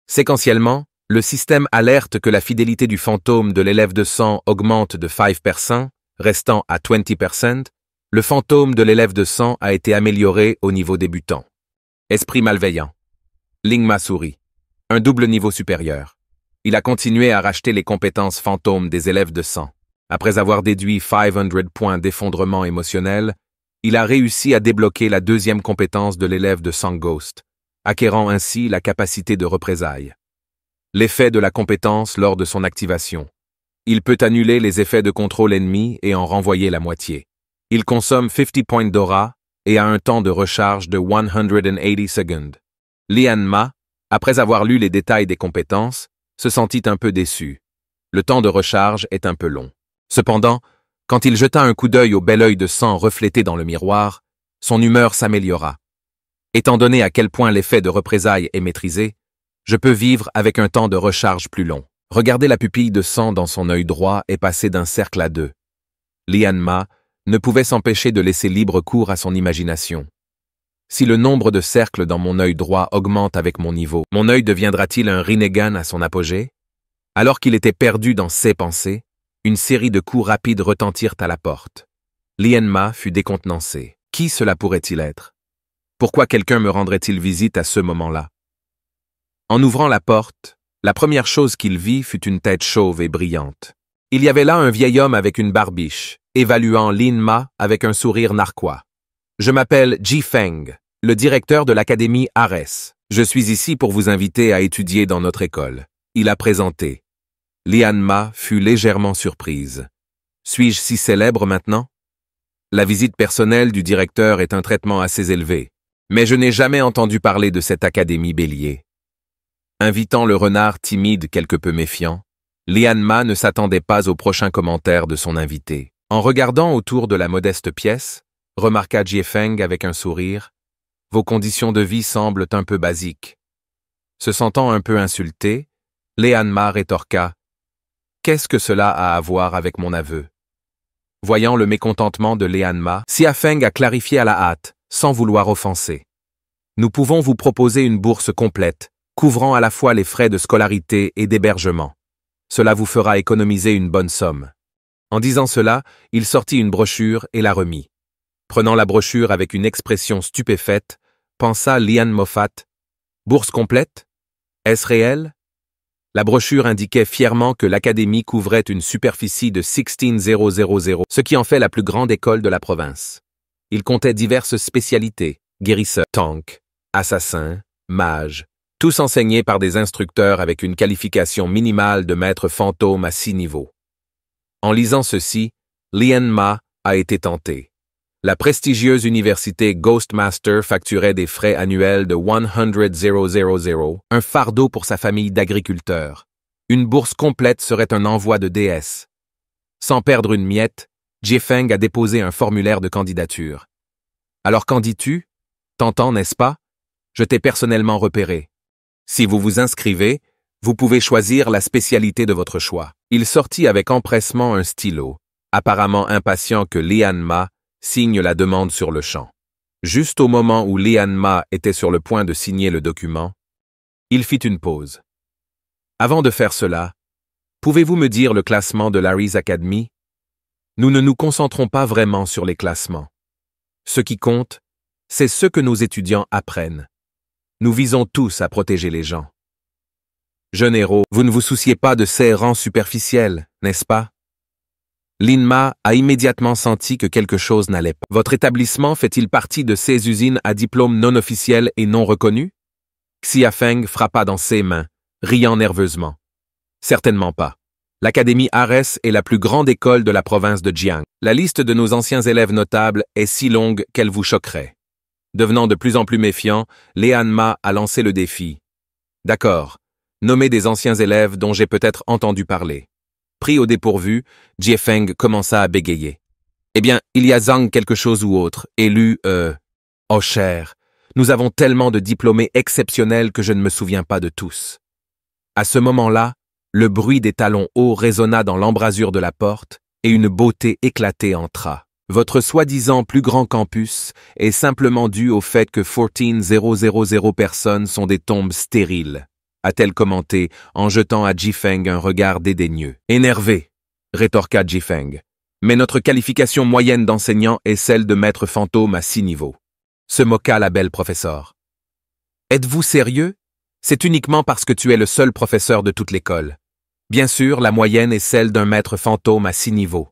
Séquentiellement, le système alerte que la fidélité du fantôme de l'élève de sang augmente de 5%, restant à 20%. Le fantôme de l'élève de sang a été amélioré au niveau débutant. Esprit malveillant. Lingma sourit. Un double niveau supérieur. Il a continué à racheter les compétences fantômes des élèves de sang. Après avoir déduit 500 points d'effondrement émotionnel, il a réussi à débloquer la deuxième compétence de l'élève de Sanghost, acquérant ainsi la capacité de représailles. L'effet de la compétence lors de son activation. Il peut annuler les effets de contrôle ennemi et en renvoyer la moitié. Il consomme 50 points d'aura et a un temps de recharge de 180 secondes. Lianma, après avoir lu les détails des compétences, se sentit un peu déçu. Le temps de recharge est un peu long. Cependant, quand il jeta un coup d'œil au bel œil de sang reflété dans le miroir, son humeur s'améliora. Étant donné à quel point l'effet de représailles est maîtrisé, je peux vivre avec un temps de recharge plus long. Regardez la pupille de sang dans son œil droit et passer d'un cercle à deux. Lianma ne pouvait s'empêcher de laisser libre cours à son imagination. Si le nombre de cercles dans mon œil droit augmente avec mon niveau, mon œil deviendra-t-il un Rinnegan à son apogée? Alors qu'il était perdu dans ses pensées, une série de coups rapides retentirent à la porte. Lianma fut décontenancé. Qui cela pourrait-il être? Pourquoi quelqu'un me rendrait-il visite à ce moment-là? En ouvrant la porte, la première chose qu'il vit fut une tête chauve et brillante. Il y avait là un vieil homme avec une barbiche, évaluant Lianma avec un sourire narquois. « Je m'appelle Ji Feng, le directeur de l'académie Ares. Je suis ici pour vous inviter à étudier dans notre école. » Il a présenté. Lianma fut légèrement surprise. « Suis-je si célèbre maintenant? » La visite personnelle du directeur est un traitement assez élevé, mais je n'ai jamais entendu parler de cette académie bélier. Invitant le renard timide quelque peu méfiant, Lianma ne s'attendait pas au prochain commentaire de son invité. En regardant autour de la modeste pièce, remarqua Ji Feng avec un sourire, « Vos conditions de vie semblent un peu basiques. » Se sentant un peu insulté, Lianma rétorqua, « Qu'est-ce que cela a à voir avec mon aveu? » Voyant le mécontentement de Lianma, Ji Feng a clarifié à la hâte, sans vouloir offenser. « Nous pouvons vous proposer une bourse complète, couvrant à la fois les frais de scolarité et d'hébergement. Cela vous fera économiser une bonne somme. » En disant cela, il sortit une brochure et la remit. Prenant la brochure avec une expression stupéfaite, pensa Lian Moffat. « Bourse complète? Est-ce réel ?» La brochure indiquait fièrement que l'académie couvrait une superficie de 16,000, ce qui en fait la plus grande école de la province. Il comptait diverses spécialités, guérisseurs, tanks, assassins, mages, tous enseignés par des instructeurs avec une qualification minimale de maître fantôme à 6 niveaux. En lisant ceci, Lianma a été tenté. La prestigieuse université Ghostmaster facturait des frais annuels de 100,000, un fardeau pour sa famille d'agriculteurs. Une bourse complète serait un envoi de déesse. Sans perdre une miette, Ji Feng a déposé un formulaire de candidature. « Alors qu'en dis-tu? Tentant, n'est-ce pas? Je t'ai personnellement repéré. Si vous vous inscrivez, vous pouvez choisir la spécialité de votre choix. » Il sortit avec empressement un stylo, apparemment impatient que Lianma signe la demande sur le champ. Juste au moment où Lianma était sur le point de signer le document, il fit une pause. « Avant de faire cela, pouvez-vous me dire le classement de Larry's Academy? Nous ne nous concentrons pas vraiment sur les classements. Ce qui compte, c'est ce que nos étudiants apprennent. Nous visons tous à protéger les gens. Jeune héros, vous ne vous souciez pas de ces rangs superficiels, n'est-ce pas? Lin-Ma a immédiatement senti que quelque chose n'allait pas. Votre établissement fait-il partie de ces usines à diplôme non officiel et non reconnu? Xia Feng frappa dans ses mains, riant nerveusement. Certainement pas. L'Académie Ares est la plus grande école de la province de Jiang. La liste de nos anciens élèves notables est si longue qu'elle vous choquerait. Devenant de plus en plus méfiant, Lian Ma a lancé le défi. D'accord. Nommez des anciens élèves dont j'ai peut-être entendu parler. Pris au dépourvu, Jie Feng commença à bégayer. Eh bien, il y a Zhang quelque chose ou autre, élu, Oh cher, nous avons tellement de diplômés exceptionnels que je ne me souviens pas de tous. À ce moment-là, le bruit des talons hauts résonna dans l'embrasure de la porte et une beauté éclatée entra. Votre soi-disant plus grand campus est simplement dû au fait que 14,000 personnes sont des tombes stériles, a-t-elle commenté en jetant à Jie Feng un regard dédaigneux. Énervé, rétorqua Jie Feng. Mais notre qualification moyenne d'enseignant est celle de maître fantôme à 6 niveaux. Se moqua la belle professeure. Êtes-vous sérieux? C'est uniquement parce que tu es le seul professeur de toute l'école. Bien sûr, la moyenne est celle d'un maître fantôme à 6 niveaux.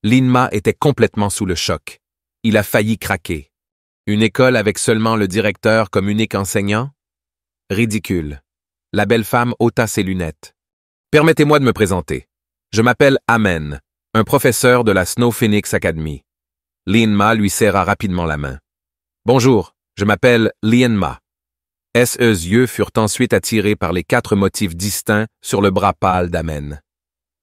Lin-Ma était complètement sous le choc. Il a failli craquer. Une école avec seulement le directeur comme unique enseignant? Ridicule. La belle femme ôta ses lunettes. Permettez-moi de me présenter. Je m'appelle Amen, un professeur de la Snow Phoenix Academy. Lin-Ma lui serra rapidement la main. Bonjour, je m'appelle Lin-Ma. Ses yeux furent ensuite attirés par les 4 motifs distincts sur le bras pâle d'Amen.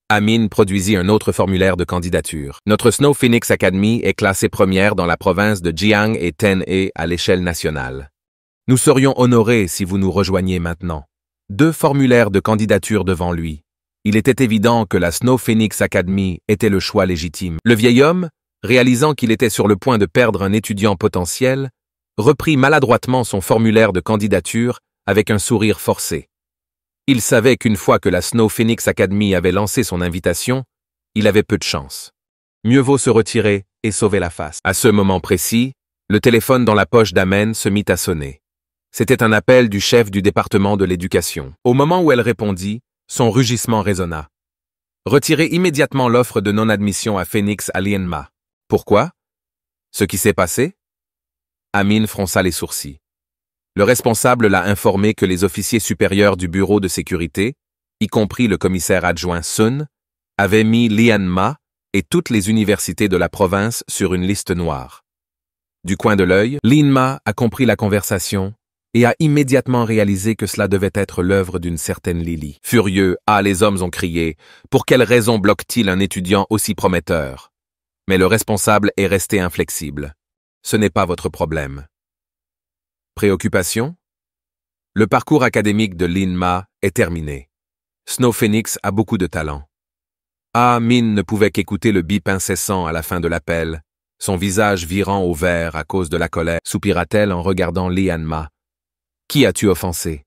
Amin produisit un autre formulaire de candidature. Notre Snow Phoenix Academy est classée première dans la province de Jiang et Tenhe à l'échelle nationale. Nous serions honorés si vous nous rejoigniez maintenant. 2 formulaires de candidature devant lui. Il était évident que la Snow Phoenix Academy était le choix légitime. Le vieil homme, réalisant qu'il était sur le point de perdre un étudiant potentiel, reprit maladroitement son formulaire de candidature avec un sourire forcé. Il savait qu'une fois que la Snow Phoenix Academy avait lancé son invitation, il avait peu de chance. Mieux vaut se retirer et sauver la face. À ce moment précis, le téléphone dans la poche d'Amen se mit à sonner. C'était un appel du chef du département de l'éducation. Au moment où elle répondit, son rugissement résonna. Retirez immédiatement l'offre de non-admission à Phoenix à Lin-Ma. Pourquoi? Ce qui s'est passé? Amin fronça les sourcils. Le responsable l'a informé que les officiers supérieurs du bureau de sécurité, y compris le commissaire adjoint Sun, avaient mis Lin-Ma et toutes les universités de la province sur une liste noire. Du coin de l'œil, Lin-Ma a compris la conversation et a immédiatement réalisé que cela devait être l'œuvre d'une certaine Lily. Furieux, les hommes ont crié « Pour quelle raison bloque-t-il un étudiant aussi prometteur ?» Mais le responsable est resté inflexible. Ce n'est pas votre problème. Préoccupation? Le parcours académique de Lin-Ma est terminé. Snow Phoenix a beaucoup de talent. Min ne pouvait qu'écouter le bip incessant à la fin de l'appel, son visage virant au vert à cause de la colère, soupira-t-elle en regardant Lin-Ma. Qui as-tu offensé?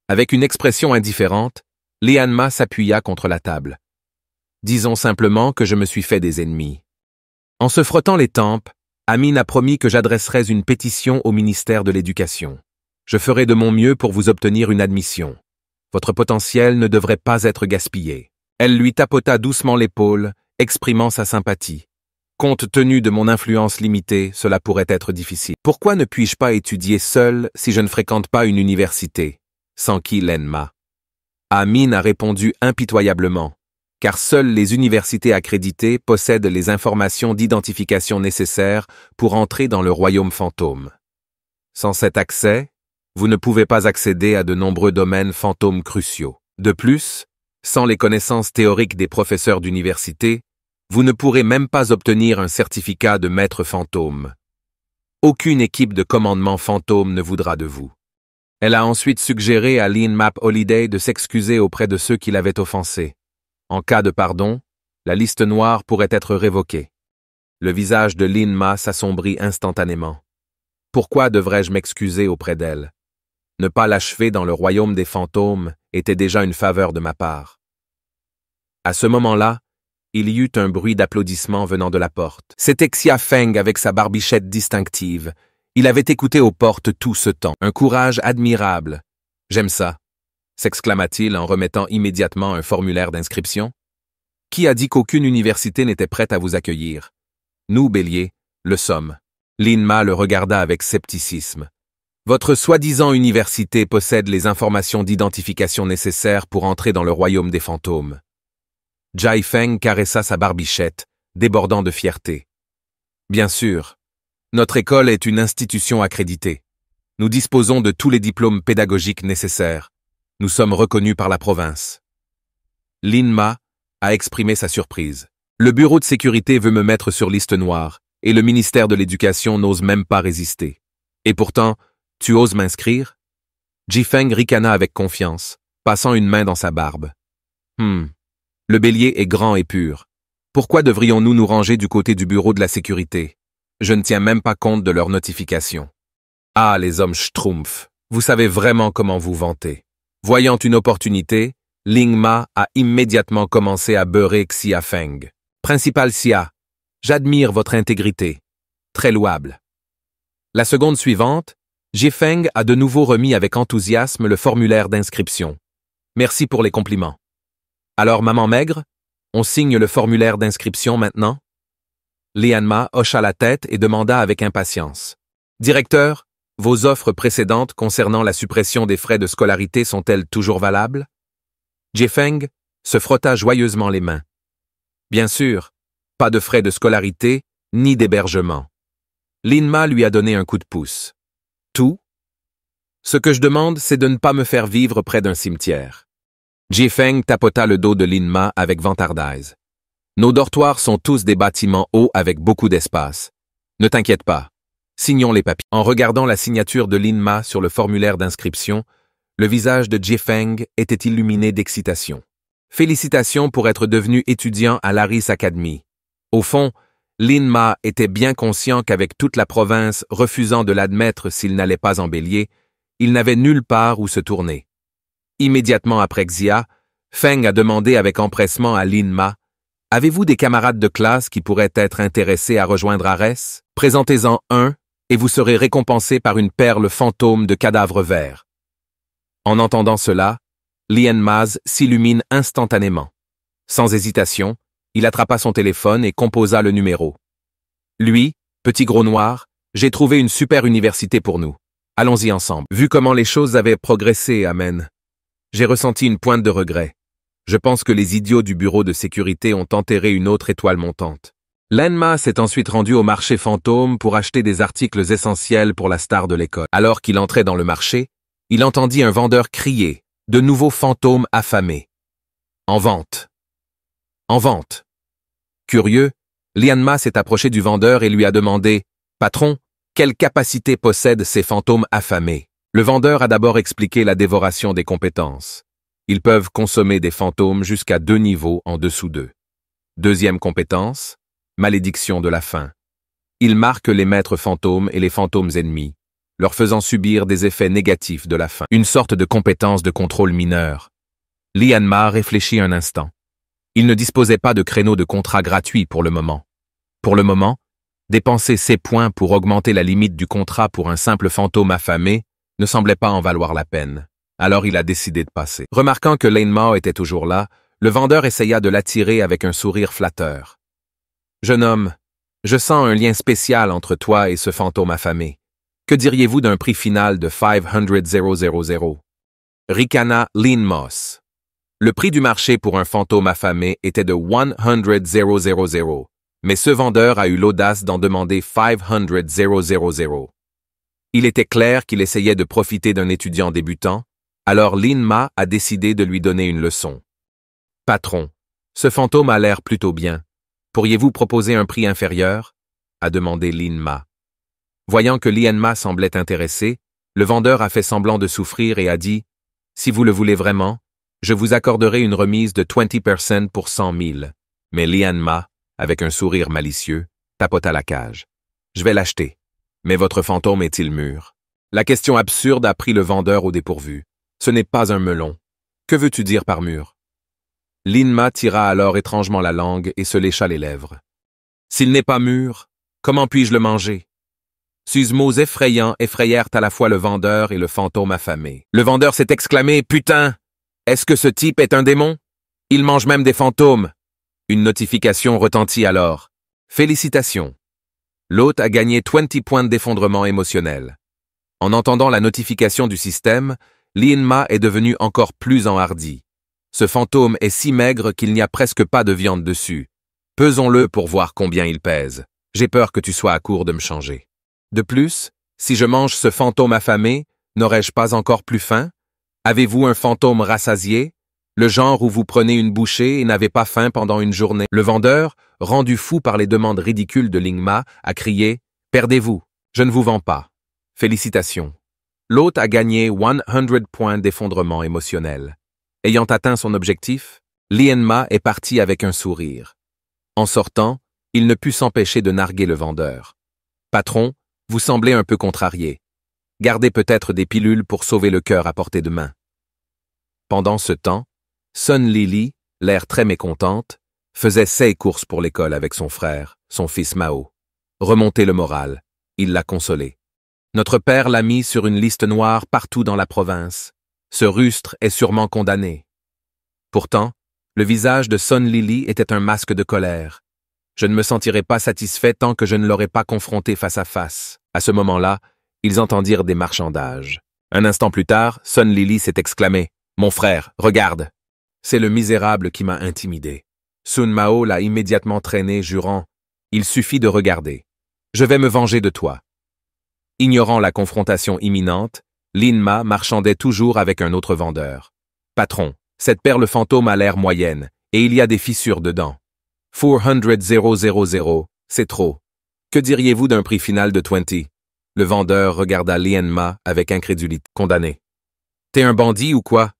Avec une expression indifférente, Lin-Ma s'appuya contre la table. Disons simplement que je me suis fait des ennemis. En se frottant les tempes, Amin a promis que j'adresserais une pétition au ministère de l'Éducation. Je ferai de mon mieux pour vous obtenir une admission. Votre potentiel ne devrait pas être gaspillé. Elle lui tapota doucement l'épaule, exprimant sa sympathie. Compte tenu de mon influence limitée, cela pourrait être difficile. Pourquoi ne puis-je pas étudier seul si je ne fréquente pas une université? S'enquit Lin-Ma. Amin a répondu impitoyablement, car seules les universités accréditées possèdent les informations d'identification nécessaires pour entrer dans le royaume fantôme. Sans cet accès, vous ne pouvez pas accéder à de nombreux domaines fantômes cruciaux. De plus, sans les connaissances théoriques des professeurs d'université, vous ne pourrez même pas obtenir un certificat de maître fantôme. Aucune équipe de commandement fantôme ne voudra de vous. Elle a ensuite suggéré à Lin-Ma Holiday de s'excuser auprès de ceux qui l'avaient offensé. En cas de pardon, la liste noire pourrait être révoquée. Le visage de Lin-Ma s'assombrit instantanément. Pourquoi devrais-je m'excuser auprès d'elle? Ne pas l'achever dans le royaume des fantômes était déjà une faveur de ma part. À ce moment-là, il y eut un bruit d'applaudissements venant de la porte. C'était Xia Feng avec sa barbichette distinctive. Il avait écouté aux portes tout ce temps. Un courage admirable. J'aime ça, s'exclama-t-il en remettant immédiatement un formulaire d'inscription. Qui a dit qu'aucune université n'était prête à vous accueillir? Nous, Bélier, le sommes. Lin Ma le regarda avec scepticisme. Votre soi-disant université possède les informations d'identification nécessaires pour entrer dans le royaume des fantômes. Jai Feng caressa sa barbichette, débordant de fierté. Bien sûr, notre école est une institution accréditée. Nous disposons de tous les diplômes pédagogiques nécessaires. Nous sommes reconnus par la province. Lin Ma a exprimé sa surprise. Le bureau de sécurité veut me mettre sur liste noire, et le ministère de l'Éducation n'ose même pas résister. Et pourtant, tu oses m'inscrire? Jifeng ricana avec confiance, passant une main dans sa barbe. Le bélier est grand et pur. Pourquoi devrions-nous nous ranger du côté du bureau de la sécurité? Je ne tiens même pas compte de leurs notifications. Ah, les hommes schtroumpfs, vous savez vraiment comment vous vanter. Voyant une opportunité, Ling Ma a immédiatement commencé à beurrer Xia Feng. Principal Xia, j'admire votre intégrité. Très louable. La seconde suivante, Jifeng a de nouveau remis avec enthousiasme le formulaire d'inscription. Merci pour les compliments. Alors, maman maigre, on signe le formulaire d'inscription maintenant? Lian Ma hocha la tête et demanda avec impatience. Directeur, vos offres précédentes concernant la suppression des frais de scolarité sont-elles toujours valables? Jifeng se frotta joyeusement les mains. Bien sûr, pas de frais de scolarité, ni d'hébergement. Lin Ma lui a donné un coup de pouce. Tout? Ce que je demande, c'est de ne pas me faire vivre près d'un cimetière. Jifeng tapota le dos de Lin Ma avec vantardise. Nos dortoirs sont tous des bâtiments hauts avec beaucoup d'espace. Ne t'inquiète pas. Signons les papiers. En regardant la signature de Lin Ma sur le formulaire d'inscription, le visage de Jifeng était illuminé d'excitation. Félicitations pour être devenu étudiant à l'Aris Academy. Au fond, Lin Ma était bien conscient qu'avec toute la province refusant de l'admettre s'il n'allait pas en bélier, il n'avait nulle part où se tourner. Immédiatement après Xia, Feng a demandé avec empressement à Lin Ma « Avez-vous des camarades de classe qui pourraient être intéressés à rejoindre Arès? Présentez-en un et vous serez récompensé par une perle fantôme de cadavre vert. » En entendant cela, Lian Ma s'illumine instantanément. Sans hésitation, il attrapa son téléphone et composa le numéro. Lui, petit gros noir, j'ai trouvé une super université pour nous. Allons-y ensemble. Vu comment les choses avaient progressé, amen. J'ai ressenti une pointe de regret. Je pense que les idiots du bureau de sécurité ont enterré une autre étoile montante. Lian Ma s'est ensuite rendu au marché fantôme pour acheter des articles essentiels pour la star de l'école. Alors qu'il entrait dans le marché, il entendit un vendeur crier, de nouveaux fantômes affamés. En vente. En vente. Curieux, Lian Ma s'est approché du vendeur et lui a demandé « Patron, quelle capacité possèdent ces fantômes affamés ?» Le vendeur a d'abord expliqué la dévoration des compétences. Ils peuvent consommer des fantômes jusqu'à 2 niveaux en dessous d'eux. Deuxième compétence, malédiction de la faim. Ils marquent les maîtres fantômes et les fantômes ennemis, leur faisant subir des effets négatifs de la faim. Une sorte de compétence de contrôle mineur. Lian Ma réfléchit un instant. Il ne disposait pas de créneau de contrat gratuit pour le moment. Pour le moment, dépenser ses points pour augmenter la limite du contrat pour un simple fantôme affamé ne semblait pas en valoir la peine. Alors il a décidé de passer. Remarquant que Lian Ma était toujours là, le vendeur essaya de l'attirer avec un sourire flatteur. « Jeune homme, je sens un lien spécial entre toi et ce fantôme affamé. Que diriez-vous d'un prix final de 500,000 ? Ricana Lin Ma. Le prix du marché pour un fantôme affamé était de 100,000, mais ce vendeur a eu l'audace d'en demander 500,000. Il était clair qu'il essayait de profiter d'un étudiant débutant, alors Lin Ma a décidé de lui donner une leçon. « Patron, ce fantôme a l'air plutôt bien. Pourriez-vous proposer un prix inférieur ?» a demandé Lin Ma. Voyant que Lian Ma semblait intéressé, le vendeur a fait semblant de souffrir et a dit « Si vous le voulez vraiment, je vous accorderai une remise de 20% pour 100 000. » Mais Lian Ma, avec un sourire malicieux, tapota la cage. « Je vais l'acheter. Mais votre fantôme est-il mûr? » La question absurde a pris le vendeur au dépourvu. Ce n'est pas un melon. Que veux-tu dire par mûr? Lin Ma tira alors étrangement la langue et se lécha les lèvres. « S'il n'est pas mûr, comment puis-je le manger? » Ces mots effrayants effrayèrent à la fois le vendeur et le fantôme affamé. Le vendeur s'est exclamé « Putain! Est-ce que ce type est un démon? Il mange même des fantômes! Une notification retentit alors. Félicitations. L'hôte a gagné 20 points d'effondrement émotionnel. En entendant la notification du système, Lien-Ma est devenu encore plus enhardi. Ce fantôme est si maigre qu'il n'y a presque pas de viande dessus. Pesons-le pour voir combien il pèse. J'ai peur que tu sois à court de me changer. De plus, si je mange ce fantôme affamé, n'aurais-je pas encore plus faim? Avez-vous un fantôme rassasié? Le genre où vous prenez une bouchée et n'avez pas faim pendant une journée. Le vendeur, rendu fou par les demandes ridicules de Lien-Ma, a crié « Perdez-vous, je ne vous vends pas. » Félicitations. L'hôte a gagné 100 points d'effondrement émotionnel. Ayant atteint son objectif, Lien-Ma est parti avec un sourire. En sortant, il ne put s'empêcher de narguer le vendeur. « Patron, vous semblez un peu contrarié. Gardez peut-être des pilules pour sauver le cœur à portée de main. » Pendant ce temps, Sun Lily, l'air très mécontente, faisait ses courses pour l'école avec son frère, son fils Mao. Remonter le moral, il l'a consolé. Notre père l'a mis sur une liste noire partout dans la province. Ce rustre est sûrement condamné. Pourtant, le visage de Sun Lily était un masque de colère. Je ne me sentirai pas satisfait tant que je ne l'aurai pas confronté face à face. À ce moment-là, ils entendirent des marchandages. Un instant plus tard, Sun Lily s'est exclamé « Mon frère, regarde !» C'est le misérable qui m'a intimidé. Sun Mao l'a immédiatement traîné, jurant « Il suffit de regarder. Je vais me venger de toi. » Ignorant la confrontation imminente, Lien-Ma marchandait toujours avec un autre vendeur. « Patron, cette perle fantôme a l'air moyenne, et il y a des fissures dedans. 400 000, c'est trop. Que diriez-vous d'un prix final de 20? » Le vendeur regarda Lien-Ma avec incrédulité. « Condamné. T'es un bandit ou quoi?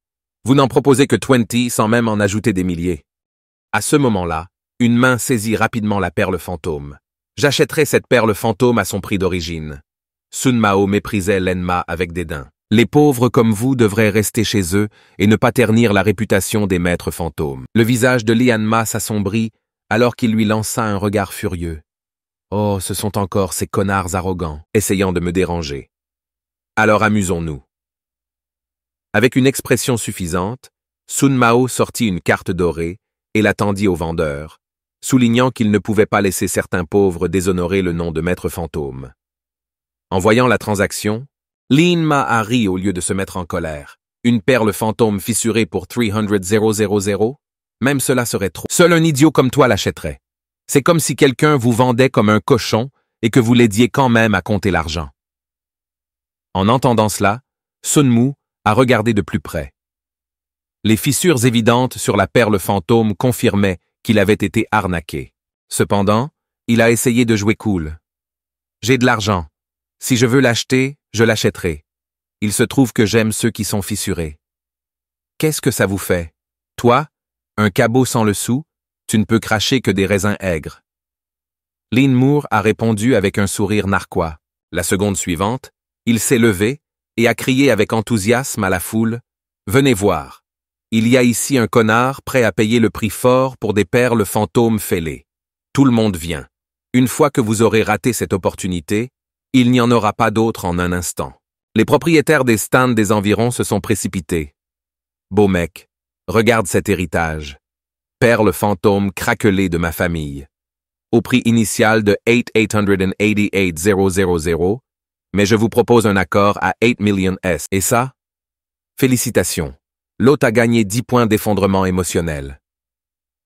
Vous n'en proposez que 20 sans même en ajouter des milliers. » À ce moment-là, une main saisit rapidement la perle fantôme. « J'achèterai cette perle fantôme à son prix d'origine. » Sun Mao méprisait Lien-Ma avec dédain. « Les pauvres comme vous devraient rester chez eux et ne pas ternir la réputation des maîtres fantômes. » Le visage de Lien-Ma s'assombrit alors qu'il lui lança un regard furieux. « Oh, ce sont encore ces connards arrogants, essayant de me déranger. Alors amusons-nous. » Avec une expression suffisante, Sun Mao sortit une carte dorée et la tendit au vendeur, soulignant qu'il ne pouvait pas laisser certains pauvres déshonorer le nom de maître fantôme. En voyant la transaction, Lien-Ma a ri au lieu de se mettre en colère. Une perle fantôme fissurée pour 300 000? Même cela serait trop. Seul un idiot comme toi l'achèterait. C'est comme si quelqu'un vous vendait comme un cochon et que vous l'aidiez quand même à compter l'argent. En entendant cela, Sun Mu a regardé de plus près. Les fissures évidentes sur la perle fantôme confirmaient qu'il avait été arnaqué. Cependant, il a essayé de jouer cool. « J'ai de l'argent. Si je veux l'acheter, je l'achèterai. Il se trouve que j'aime ceux qui sont fissurés. » Qu'est-ce que ça vous fait? Toi, un cabot sans le sou, tu ne peux cracher que des raisins aigres. Lien-Ma a répondu avec un sourire narquois. La seconde suivante, il s'est levé et a crié avec enthousiasme à la foule « Venez voir, il y a ici un connard prêt à payer le prix fort pour des perles fantômes fêlées. Tout le monde vient. Une fois que vous aurez raté cette opportunité, il n'y en aura pas d'autre en un instant. » Les propriétaires des stands des environs se sont précipités. « Beau mec, regarde cet héritage. Perle fantôme craquelée de ma famille. Au prix initial de 888 000, mais je vous propose un accord à 8 millions S. Et ça? Félicitations. L'hôte a gagné 10 points d'effondrement émotionnel. »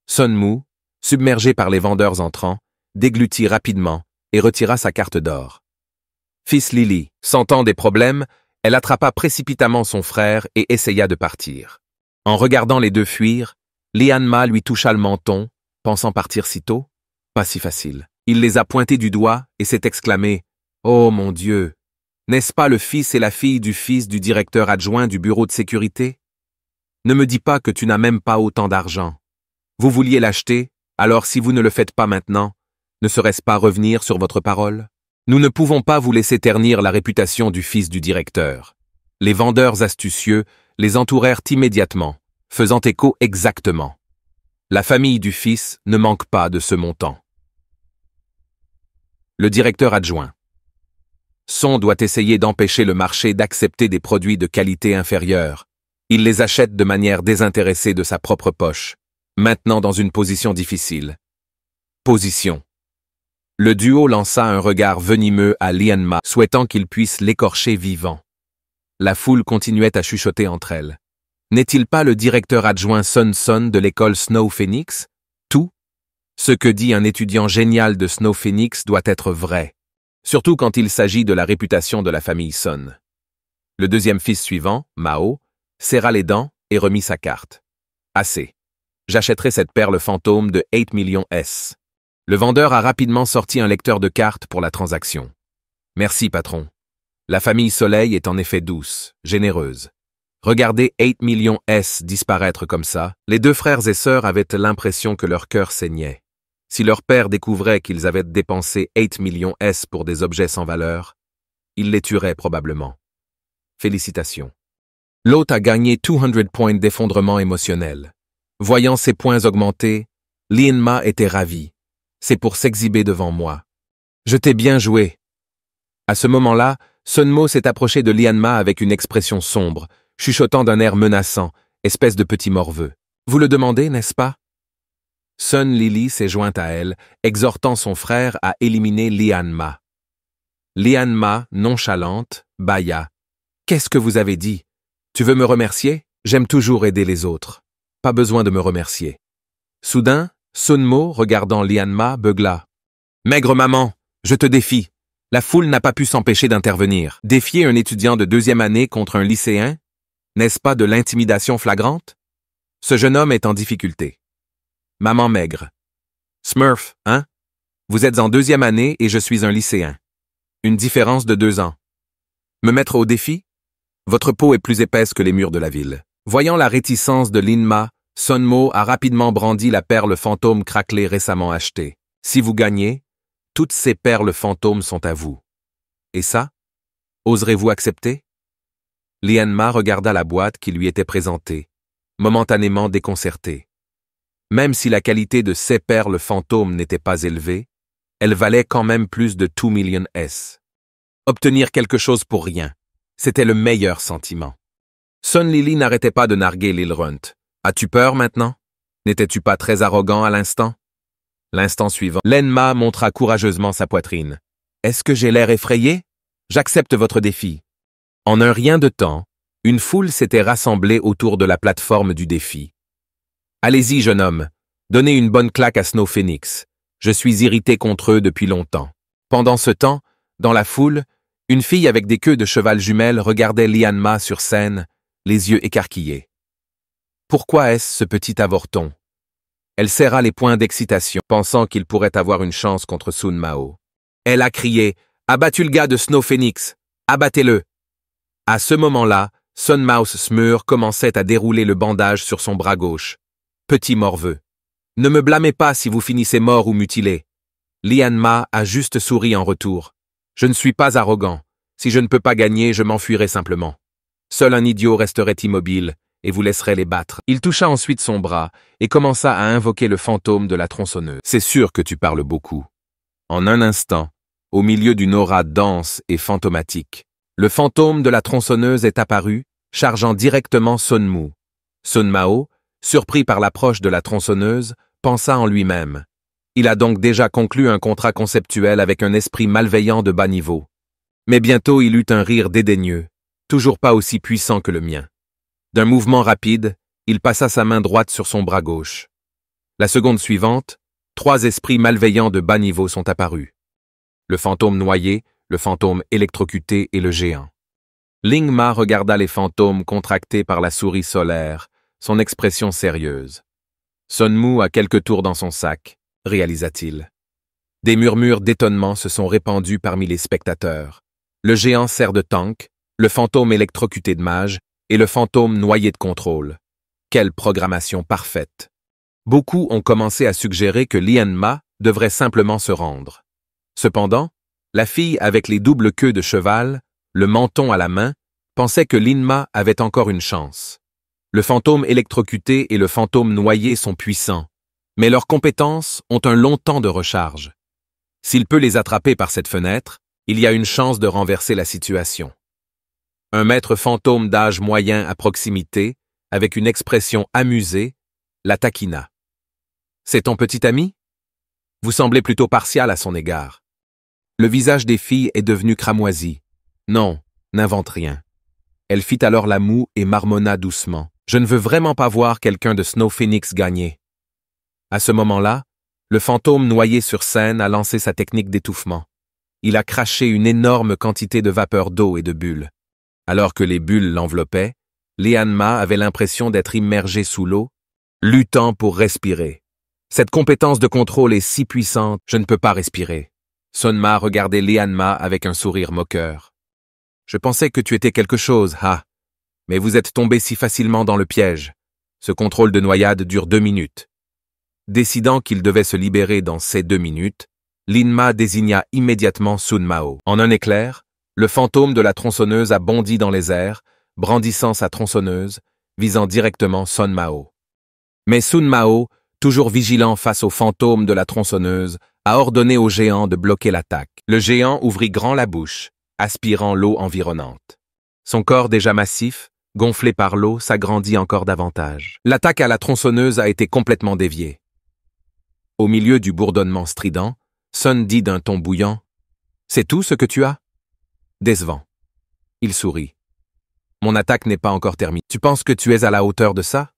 Sun Mu, submergé par les vendeurs entrants, déglutit rapidement et retira sa carte d'or. Fils Lily, sentant des problèmes, elle attrapa précipitamment son frère et essaya de partir. En regardant les deux fuir, Lien-Ma lui toucha le menton, pensant partir si tôt. Pas si facile. Il les a pointés du doigt et s'est exclamé « Oh mon Dieu! N'est-ce pas le fils et la fille du fils du directeur adjoint du bureau de sécurité? Ne me dis pas que tu n'as même pas autant d'argent. Vous vouliez l'acheter, alors si vous ne le faites pas maintenant, ne serait-ce pas revenir sur votre parole? Nous ne pouvons pas vous laisser ternir la réputation du fils du directeur. » Les vendeurs astucieux les entourèrent immédiatement, faisant écho exactement. La famille du fils ne manque pas de ce montant. Le directeur adjoint. Son doit essayer d'empêcher le marché d'accepter des produits de qualité inférieure. Il les achète de manière désintéressée de sa propre poche. maintenant dans une position difficile. Position. Le duo lança un regard venimeux à Lian-Ma, souhaitant qu'il puisse l'écorcher vivant. La foule continuait à chuchoter entre elles. N'est-il pas le directeur adjoint Sun Sun de l'école Snow Phoenix? Tout ce que dit un étudiant génial de Snow Phoenix doit être vrai, surtout quand il s'agit de la réputation de la famille Sun. Le deuxième fils suivant, Mao, serra les dents et remit sa carte. Assez. J'achèterai cette perle fantôme de 8 millions S. Le vendeur a rapidement sorti un lecteur de cartes pour la transaction. Merci, patron. La famille Soleil est en effet douce, généreuse. Regardez 8 millions S disparaître comme ça, les deux frères et sœurs avaient l'impression que leur cœur saignait. Si leur père découvrait qu'ils avaient dépensé 8 millions S pour des objets sans valeur, il les tuerait probablement. Félicitations. L'hôte a gagné 200 points d'effondrement émotionnel. Voyant ses points augmenter, Lian-Ma était ravi. C'est pour s'exhiber devant moi. Je t'ai bien joué. À ce moment-là, Sun Mo s'est approché de Lian-Ma avec une expression sombre, chuchotant d'un air menaçant, espèce de petit morveux. Vous le demandez, n'est-ce pas? Sun Lily s'est jointe à elle, exhortant son frère à éliminer Lian-Ma. Lian-Ma, nonchalante, bâilla. Qu'est-ce que vous avez dit? Tu veux me remercier? J'aime toujours aider les autres. Pas besoin de me remercier. Soudain, Sun Mo, regardant Lian-Ma, beugla. Maigre maman, je te défie. La foule n'a pas pu s'empêcher d'intervenir. Défier un étudiant de 2e année contre un lycéen? N'est-ce pas de l'intimidation flagrante? Ce jeune homme est en difficulté. Maman maigre. Smurf, hein? Vous êtes en 2e année et je suis un lycéen. Une différence de 2 ans. Me mettre au défi? Votre peau est plus épaisse que les murs de la ville. Voyant la réticence de Lian-Ma, Sun Mo a rapidement brandi la perle fantôme craquelée récemment achetée. Si vous gagnez, toutes ces perles fantômes sont à vous. Et ça? Oserez-vous accepter? Lian-Ma regarda la boîte qui lui était présentée, momentanément déconcertée. Même si la qualité de ces perles fantômes n'était pas élevée, elle valait quand même plus de 2 millions S. Obtenir quelque chose pour rien, c'était le meilleur sentiment. Sun Lily n'arrêtait pas de narguer Lil Runt. As-tu peur maintenant? N'étais-tu pas très arrogant à l'instant? L'instant suivant, Lian-Ma montra courageusement sa poitrine. Est-ce que j'ai l'air effrayé? J'accepte votre défi. En un rien de temps, une foule s'était rassemblée autour de la plateforme du défi. Allez-y, jeune homme, donnez une bonne claque à Snow Phoenix. Je suis irrité contre eux depuis longtemps. Pendant ce temps, dans la foule, une fille avec des queues de cheval jumelles regardait Lian-Ma sur scène, les yeux écarquillés. Pourquoi est-ce ce petit avorton? Elle serra les poings d'excitation, pensant qu'il pourrait avoir une chance contre Sun Mao. Elle a crié « Abattu le gars de Snow Phoenix! Abattez-le » À ce moment-là, Sun Mouse Smur commençait à dérouler le bandage sur son bras gauche. Petit morveux. Ne me blâmez pas si vous finissez mort ou mutilé. Lian-Ma a juste souri en retour. Je ne suis pas arrogant. Si je ne peux pas gagner, je m'enfuirai simplement. Seul un idiot resterait immobile et vous laisserait les battre. Il toucha ensuite son bras et commença à invoquer le fantôme de la tronçonneuse. C'est sûr que tu parles beaucoup. En un instant, au milieu d'une aura dense et fantomatique, le fantôme de la tronçonneuse est apparu, chargeant directement Sun Mu. Sun Mao, surpris par l'approche de la tronçonneuse, pensa en lui-même. Il a donc déjà conclu un contrat conceptuel avec un esprit malveillant de bas niveau. Mais bientôt il eut un rire dédaigneux, toujours pas aussi puissant que le mien. D'un mouvement rapide, il passa sa main droite sur son bras gauche. La seconde suivante, 3 esprits malveillants de bas niveau sont apparus. Le fantôme noyé, le fantôme électrocuté et le géant. Ling-Ma regarda les fantômes contractés par la souris solaire, son expression sérieuse. Sun Mu a quelques tours dans son sac, réalisa-t-il. Des murmures d'étonnement se sont répandus parmi les spectateurs. Le géant sert de tank, le fantôme électrocuté de mage et le fantôme noyé de contrôle. Quelle programmation parfaite! Beaucoup ont commencé à suggérer que Lian-Ma devrait simplement se rendre. Cependant, la fille avec les doubles queues de cheval, le menton à la main, pensait que Lian-Ma avait encore une chance. Le fantôme électrocuté et le fantôme noyé sont puissants, mais leurs compétences ont un long temps de recharge. S'il peut les attraper par cette fenêtre, il y a une chance de renverser la situation. Un maître fantôme d'âge moyen à proximité, avec une expression amusée, la taquina. C'est ton petit ami? Vous semblez plutôt partial à son égard. Le visage des filles est devenu cramoisi. Non, n'invente rien. Elle fit alors la moue et marmonna doucement. Je ne veux vraiment pas voir quelqu'un de Snow Phoenix gagner. À ce moment-là, le fantôme noyé sur scène a lancé sa technique d'étouffement. Il a craché une énorme quantité de vapeur d'eau et de bulles. Alors que les bulles l'enveloppaient, Lian-Ma avait l'impression d'être immergée sous l'eau, luttant pour respirer. Cette compétence de contrôle est si puissante, je ne peux pas respirer. Sun-Ma regardait Lian-Ma avec un sourire moqueur. Je pensais que tu étais quelque chose, Ha. Mais vous êtes tombé si facilement dans le piège. Ce contrôle de noyade dure 2 minutes. Décidant qu'il devait se libérer dans ces 2 minutes, Lin-Ma désigna immédiatement Sun Mao. En un éclair, le fantôme de la tronçonneuse a bondi dans les airs, brandissant sa tronçonneuse, visant directement Sun Mao. Mais Sun Mao, toujours vigilant face au fantôme de la tronçonneuse, a ordonné au géant de bloquer l'attaque. Le géant ouvrit grand la bouche, aspirant l'eau environnante. Son corps déjà massif, gonflé par l'eau, s'agrandit encore davantage. L'attaque à la tronçonneuse a été complètement déviée. Au milieu du bourdonnement strident, Sun dit d'un ton bouillant « C'est tout ce que tu as ?» Décevant. Il sourit. « Mon attaque n'est pas encore terminée. Tu penses que tu es à la hauteur de ça ?»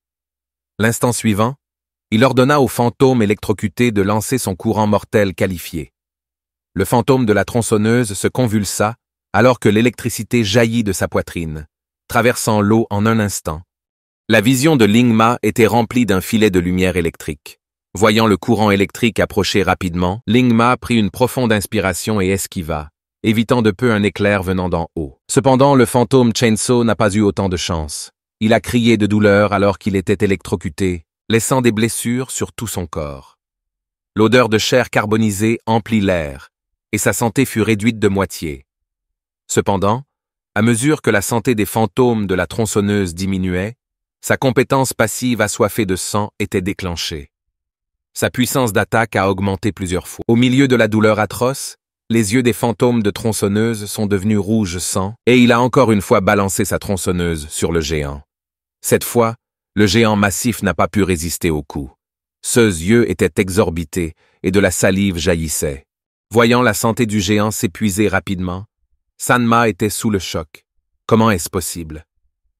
L'instant suivant, il ordonna au fantôme électrocuté de lancer son courant mortel qualifié. Le fantôme de la tronçonneuse se convulsa alors que l'électricité jaillit de sa poitrine, traversant l'eau en un instant. La vision de Ling-Ma était remplie d'un filet de lumière électrique. Voyant le courant électrique approcher rapidement, Ling-Ma prit une profonde inspiration et esquiva, évitant de peu un éclair venant d'en haut. Cependant, le fantôme Chainsaw n'a pas eu autant de chance. Il a crié de douleur alors qu'il était électrocuté, laissant des blessures sur tout son corps. L'odeur de chair carbonisée emplit l'air, et sa santé fut réduite de moitié. Cependant, à mesure que la santé des fantômes de la tronçonneuse diminuait, sa compétence passive assoiffée de sang était déclenchée. Sa puissance d'attaque a augmenté plusieurs fois. Au milieu de la douleur atroce, les yeux des fantômes de tronçonneuse sont devenus rouge sang, et il a encore une fois balancé sa tronçonneuse sur le géant. Cette fois, le géant massif n'a pas pu résister au coup. Ses yeux étaient exorbités et de la salive jaillissait. Voyant la santé du géant s'épuiser rapidement, San-Ma était sous le choc. Comment est-ce possible?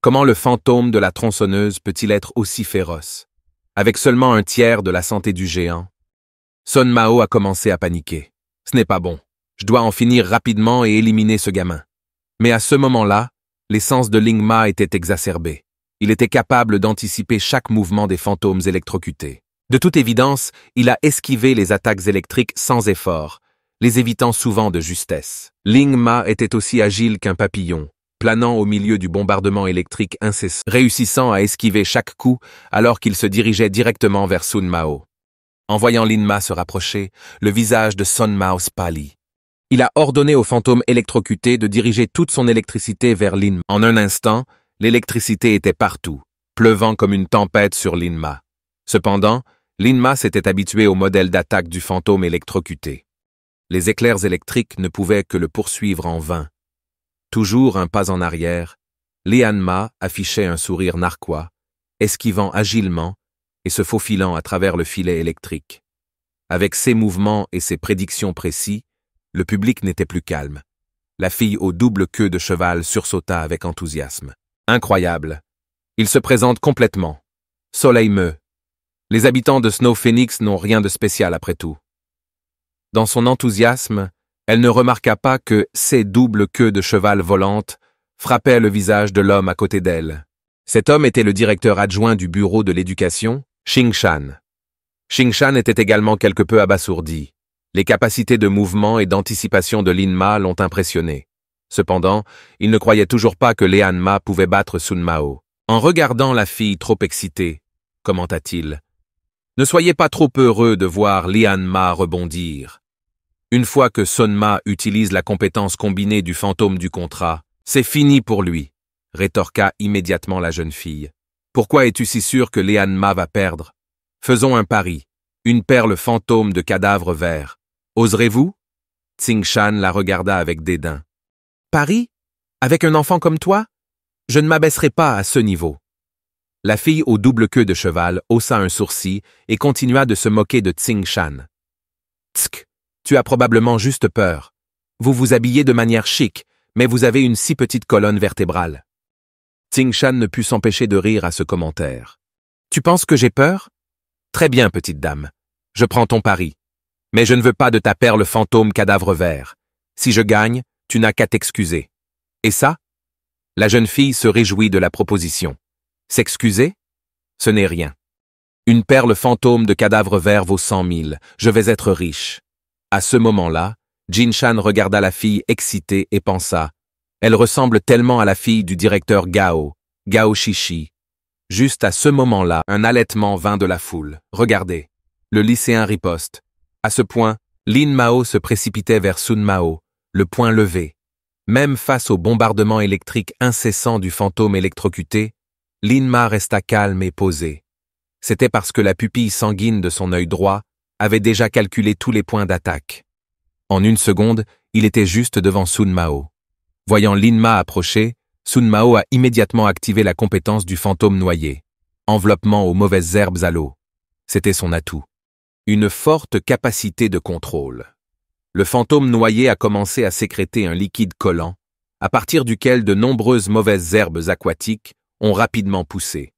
Comment le fantôme de la tronçonneuse peut-il être aussi féroce? Avec seulement un tiers de la santé du géant. Sun Mao a commencé à paniquer. Ce n'est pas bon. Je dois en finir rapidement et éliminer ce gamin. Mais à ce moment-là, les sens de Ling-Ma étaient exacerbés. Il était capable d'anticiper chaque mouvement des fantômes électrocutés. De toute évidence, il a esquivé les attaques électriques sans effort, les évitant souvent de justesse. Ling-Ma était aussi agile qu'un papillon, planant au milieu du bombardement électrique incessant, réussissant à esquiver chaque coup alors qu'il se dirigeait directement vers Sun Mao. En voyant Lin-Ma se rapprocher, le visage de Sun Mao pâlit. Il a ordonné au fantôme électrocuté de diriger toute son électricité vers Lin-Ma. En un instant, l'électricité était partout, pleuvant comme une tempête sur Lin-Ma. Cependant, Lin-Ma s'était habitué au modèle d'attaque du fantôme électrocuté. Les éclairs électriques ne pouvaient que le poursuivre en vain. Toujours un pas en arrière, Lian-Ma affichait un sourire narquois, esquivant agilement et se faufilant à travers le filet électrique. Avec ses mouvements et ses prédictions précis, le public n'était plus calme. La fille aux doubles queues de cheval sursauta avec enthousiasme. Incroyable. Il se présente complètement. Soleil-meu. Les habitants de Snow Phoenix n'ont rien de spécial après tout. Dans son enthousiasme, elle ne remarqua pas que ces doubles queues de cheval volantes frappaient le visage de l'homme à côté d'elle. Cet homme était le directeur adjoint du bureau de l'éducation, Xing Shan. Xing Shan était également quelque peu abasourdi. Les capacités de mouvement et d'anticipation de Lin-Ma l'ont impressionné. Cependant, il ne croyait toujours pas que Lian-Ma pouvait battre Sun Mao. En regardant la fille trop excitée, commenta-t-il, « Ne soyez pas trop heureux de voir Lian-Ma rebondir. Une fois que Sun-Ma utilise la compétence combinée du fantôme du contrat, c'est fini pour lui, » rétorqua immédiatement la jeune fille. « Pourquoi es-tu si sûr que Lian-Ma va perdre? Faisons un pari, une perle fantôme de cadavre vert. Oserez-vous » Xing Shan la regarda avec dédain. « Pari? Avec un enfant comme toi? Je ne m'abaisserai pas à ce niveau. » La fille aux doubles queues de cheval haussa un sourcil et continua de se moquer de Tsing Shan. Tsk, tu as probablement juste peur. Vous vous habillez de manière chic, mais vous avez une si petite colonne vertébrale. Tsing Shan ne put s'empêcher de rire à ce commentaire. Tu penses que j'ai peur? Très bien, petite dame. Je prends ton pari. Mais je ne veux pas de ta perle fantôme cadavre vert. Si je gagne, tu n'as qu'à t'excuser. Et ça? La jeune fille se réjouit de la proposition. S'excuser? Ce n'est rien. Une perle fantôme de cadavre vert vaut 100 000. Je vais être riche. À ce moment-là, Jin Shan regarda la fille excitée et pensa. Elle ressemble tellement à la fille du directeur Gao Shishi. Juste à ce moment-là, un halètement vint de la foule. Regardez. Le lycéen riposte. À ce point, Lin Mao se précipitait vers Sun Mao, le poing levé. Même face au bombardement électrique incessant du fantôme électrocuté, Lin Ma resta calme et posée. C'était parce que la pupille sanguine de son œil droit avait déjà calculé tous les points d'attaque. En une seconde, il était juste devant Sun Mao. Voyant Lin Ma approcher, Sun Mao a immédiatement activé la compétence du fantôme noyé. Enveloppement aux mauvaises herbes à l'eau. C'était son atout. Une forte capacité de contrôle. Le fantôme noyé a commencé à sécréter un liquide collant, à partir duquel de nombreuses mauvaises herbes aquatiques ont rapidement poussé.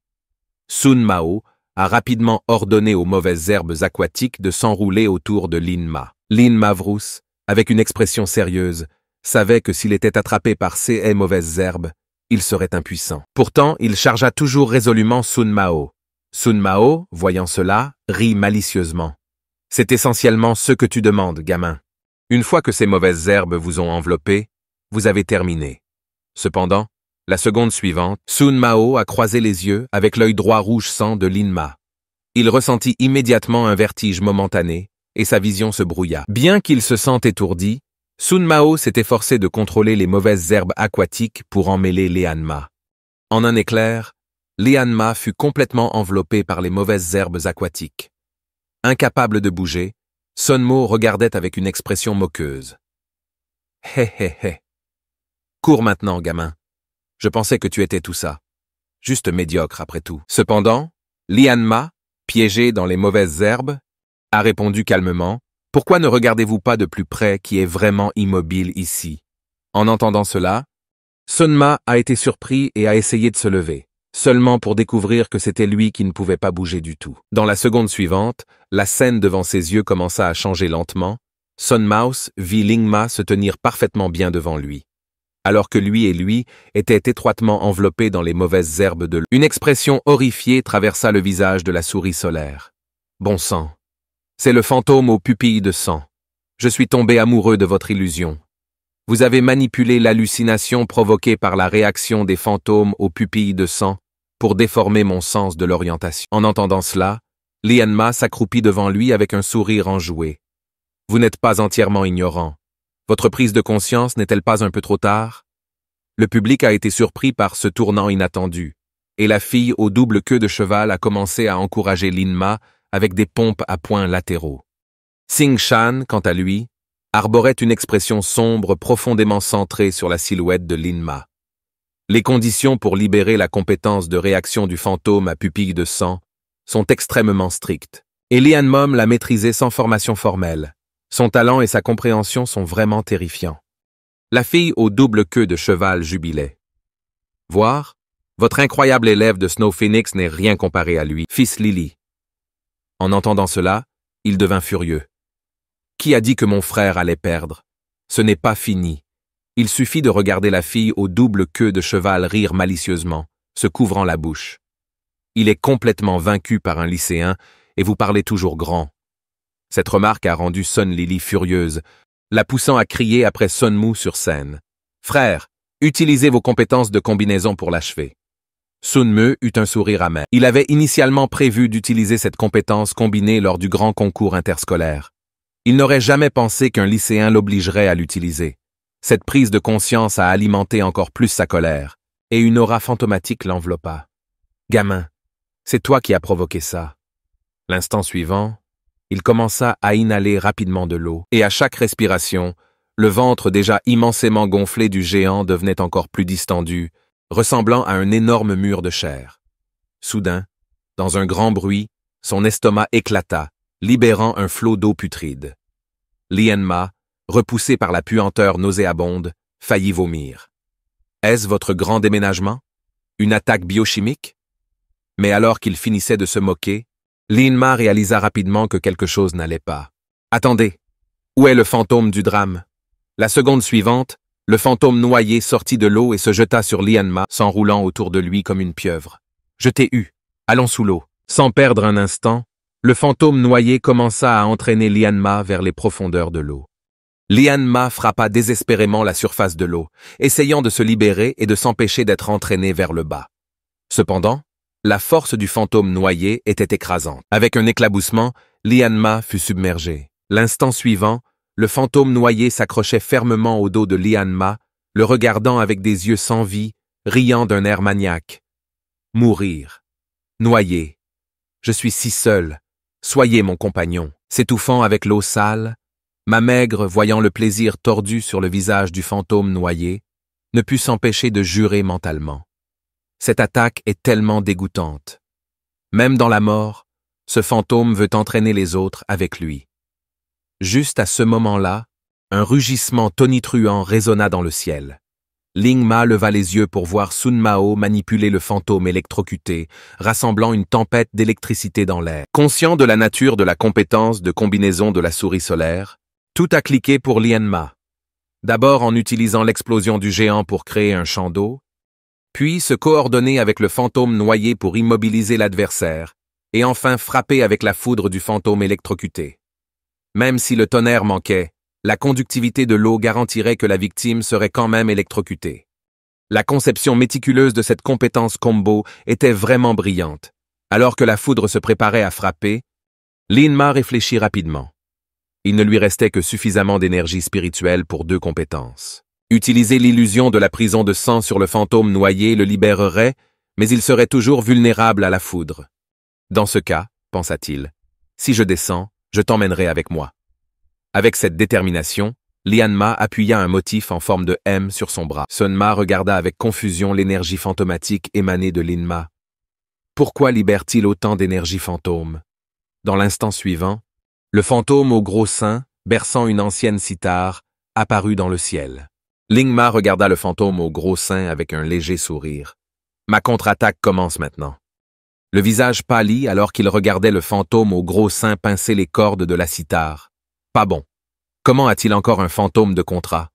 Sun Mao a rapidement ordonné aux mauvaises herbes aquatiques de s'enrouler autour de Lin Ma. Lin Mavrous, avec une expression sérieuse, savait que s'il était attrapé par ces mauvaises herbes, il serait impuissant. Pourtant, il chargea toujours résolument Sun Mao. Sun Mao, voyant cela, rit malicieusement. C'est essentiellement ce que tu demandes, gamin. Une fois que ces mauvaises herbes vous ont enveloppé, vous avez terminé. Cependant, la seconde suivante, Sun Mao a croisé les yeux avec l'œil droit rouge sang de Lin Ma. Il ressentit immédiatement un vertige momentané et sa vision se brouilla. Bien qu'il se sente étourdi, Sun Mao s'est efforcé de contrôler les mauvaises herbes aquatiques pour emmêler Lian Ma. En un éclair, Lian Ma fut complètement enveloppé par les mauvaises herbes aquatiques. Incapable de bouger, Sun Mo regardait avec une expression moqueuse. Hé hé hé. Cours maintenant, gamin. Je pensais que tu étais tout ça. Juste médiocre après tout. Cependant, Lian Ma, piégé dans les mauvaises herbes, a répondu calmement. Pourquoi ne regardez-vous pas de plus près qui est vraiment immobile ici? En entendant cela, Sun Ma a été surpris et a essayé de se lever, seulement pour découvrir que c'était lui qui ne pouvait pas bouger du tout. Dans la seconde suivante, la scène devant ses yeux commença à changer lentement. Sun Mouse vit Ling Ma se tenir parfaitement bien devant lui, alors que lui étaient étroitement enveloppés dans les mauvaises herbes de l'eau. Une expression horrifiée traversa le visage de la souris solaire. Bon sang. C'est le fantôme aux pupilles de sang. Je suis tombé amoureux de votre illusion. Vous avez manipulé l'hallucination provoquée par la réaction des fantômes aux pupilles de sang pour déformer mon sens de l'orientation. En entendant cela, Lian Ma s'accroupit devant lui avec un sourire enjoué. Vous n'êtes pas entièrement ignorant. Votre prise de conscience n'est-elle pas un peu trop tard? Le public a été surpris par ce tournant inattendu, et la fille aux doubles queues de cheval a commencé à encourager Lin Ma avec des pompes à points latéraux. Tsing Shan, quant à lui, arborait une expression sombre profondément centrée sur la silhouette de Lin Ma. Les conditions pour libérer la compétence de réaction du fantôme à pupille de sang sont extrêmement strictes, et Lian Mom l'a maîtrisé sans formation formelle. Son talent et sa compréhension sont vraiment terrifiants. La fille aux doubles queues de cheval jubilait. Voir, votre incroyable élève de Snow Phoenix n'est rien comparé à lui, fils Lily. En entendant cela, il devint furieux. Qui a dit que mon frère allait perdre? Ce n'est pas fini. Il suffit de regarder la fille aux doubles queues de cheval rire malicieusement, se couvrant la bouche. Il est complètement vaincu par un lycéen et vous parlez toujours grand. Cette remarque a rendu Sun Lily furieuse, la poussant à crier après Sun Mu sur scène. Frère, utilisez vos compétences de combinaison pour l'achever. Sun Mu eut un sourire amer. Il avait initialement prévu d'utiliser cette compétence combinée lors du grand concours interscolaire. Il n'aurait jamais pensé qu'un lycéen l'obligerait à l'utiliser. Cette prise de conscience a alimenté encore plus sa colère, et une aura fantomatique l'enveloppa. Gamin, c'est toi qui as provoqué ça. L'instant suivant, il commença à inhaler rapidement de l'eau, et à chaque respiration, le ventre déjà immensément gonflé du géant devenait encore plus distendu, ressemblant à un énorme mur de chair. Soudain, dans un grand bruit, son estomac éclata, libérant un flot d'eau putride. Lien Ma, repoussé par la puanteur nauséabonde, faillit vomir. Est-ce votre grand déménagement? Une attaque biochimique? Mais alors qu'il finissait de se moquer, Lien Ma réalisa rapidement que quelque chose n'allait pas. Attendez, où est le fantôme du drame? La seconde suivante, le fantôme noyé sortit de l'eau et se jeta sur Lien Ma, s'enroulant autour de lui comme une pieuvre. Je t'ai eu. Allons sous l'eau. Sans perdre un instant, le fantôme noyé commença à entraîner Lien Ma vers les profondeurs de l'eau. Lien Ma frappa désespérément la surface de l'eau, essayant de se libérer et de s'empêcher d'être entraîné vers le bas. Cependant, la force du fantôme noyé était écrasante. Avec un éclaboussement, Lien Ma fut submergé. L'instant suivant, le fantôme noyé s'accrochait fermement au dos de Lien Ma, le regardant avec des yeux sans vie, riant d'un air maniaque. Mourir. Noyé. Je suis si seul. Soyez mon compagnon. S'étouffant avec l'eau sale, ma maigre, voyant le plaisir tordu sur le visage du fantôme noyé, ne put s'empêcher de jurer mentalement. Cette attaque est tellement dégoûtante. Même dans la mort, ce fantôme veut entraîner les autres avec lui. Juste à ce moment-là, un rugissement tonitruant résonna dans le ciel. Lien Ma leva les yeux pour voir Sun Mao manipuler le fantôme électrocuté, rassemblant une tempête d'électricité dans l'air. Conscient de la nature de la compétence de combinaison de la souris solaire, tout a cliqué pour Lien Ma. D'abord en utilisant l'explosion du géant pour créer un champ d'eau, puis se coordonner avec le fantôme noyé pour immobiliser l'adversaire, et enfin frapper avec la foudre du fantôme électrocuté. Même si le tonnerre manquait, la conductivité de l'eau garantirait que la victime serait quand même électrocutée. La conception méticuleuse de cette compétence combo était vraiment brillante. Alors que la foudre se préparait à frapper, Lien Ma réfléchit rapidement. Il ne lui restait que suffisamment d'énergie spirituelle pour 2 compétences. Utiliser l'illusion de la prison de sang sur le fantôme noyé le libérerait, mais il serait toujours vulnérable à la foudre. Dans ce cas, pensa-t-il, si je descends, je t'emmènerai avec moi. Avec cette détermination, Lien Ma appuya un motif en forme de M sur son bras. Sun Ma regarda avec confusion l'énergie fantomatique émanée de Lien Ma. Pourquoi libère-t-il autant d'énergie fantôme? Dans l'instant suivant, le fantôme au gros sein, berçant une ancienne cithare, apparut dans le ciel. Lien Ma regarda le fantôme au gros sein avec un léger sourire. Ma contre-attaque commence maintenant. Le visage pâlit alors qu'il regardait le fantôme au gros sein pincer les cordes de la cithare. Pas bon. Comment a-t-il encore un fantôme de contrat?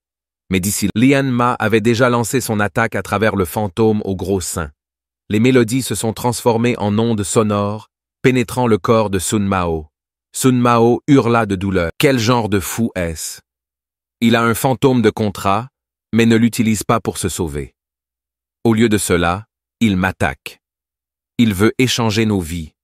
Mais d'ici, Lien Ma avait déjà lancé son attaque à travers le fantôme au gros sein. Les mélodies se sont transformées en ondes sonores, pénétrant le corps de Sun Mao. Sun Mao hurla de douleur. Quel genre de fou est-ce? Il a un fantôme de contrat, mais ne l'utilise pas pour se sauver. Au lieu de cela, il m'attaque. Il veut échanger nos vies.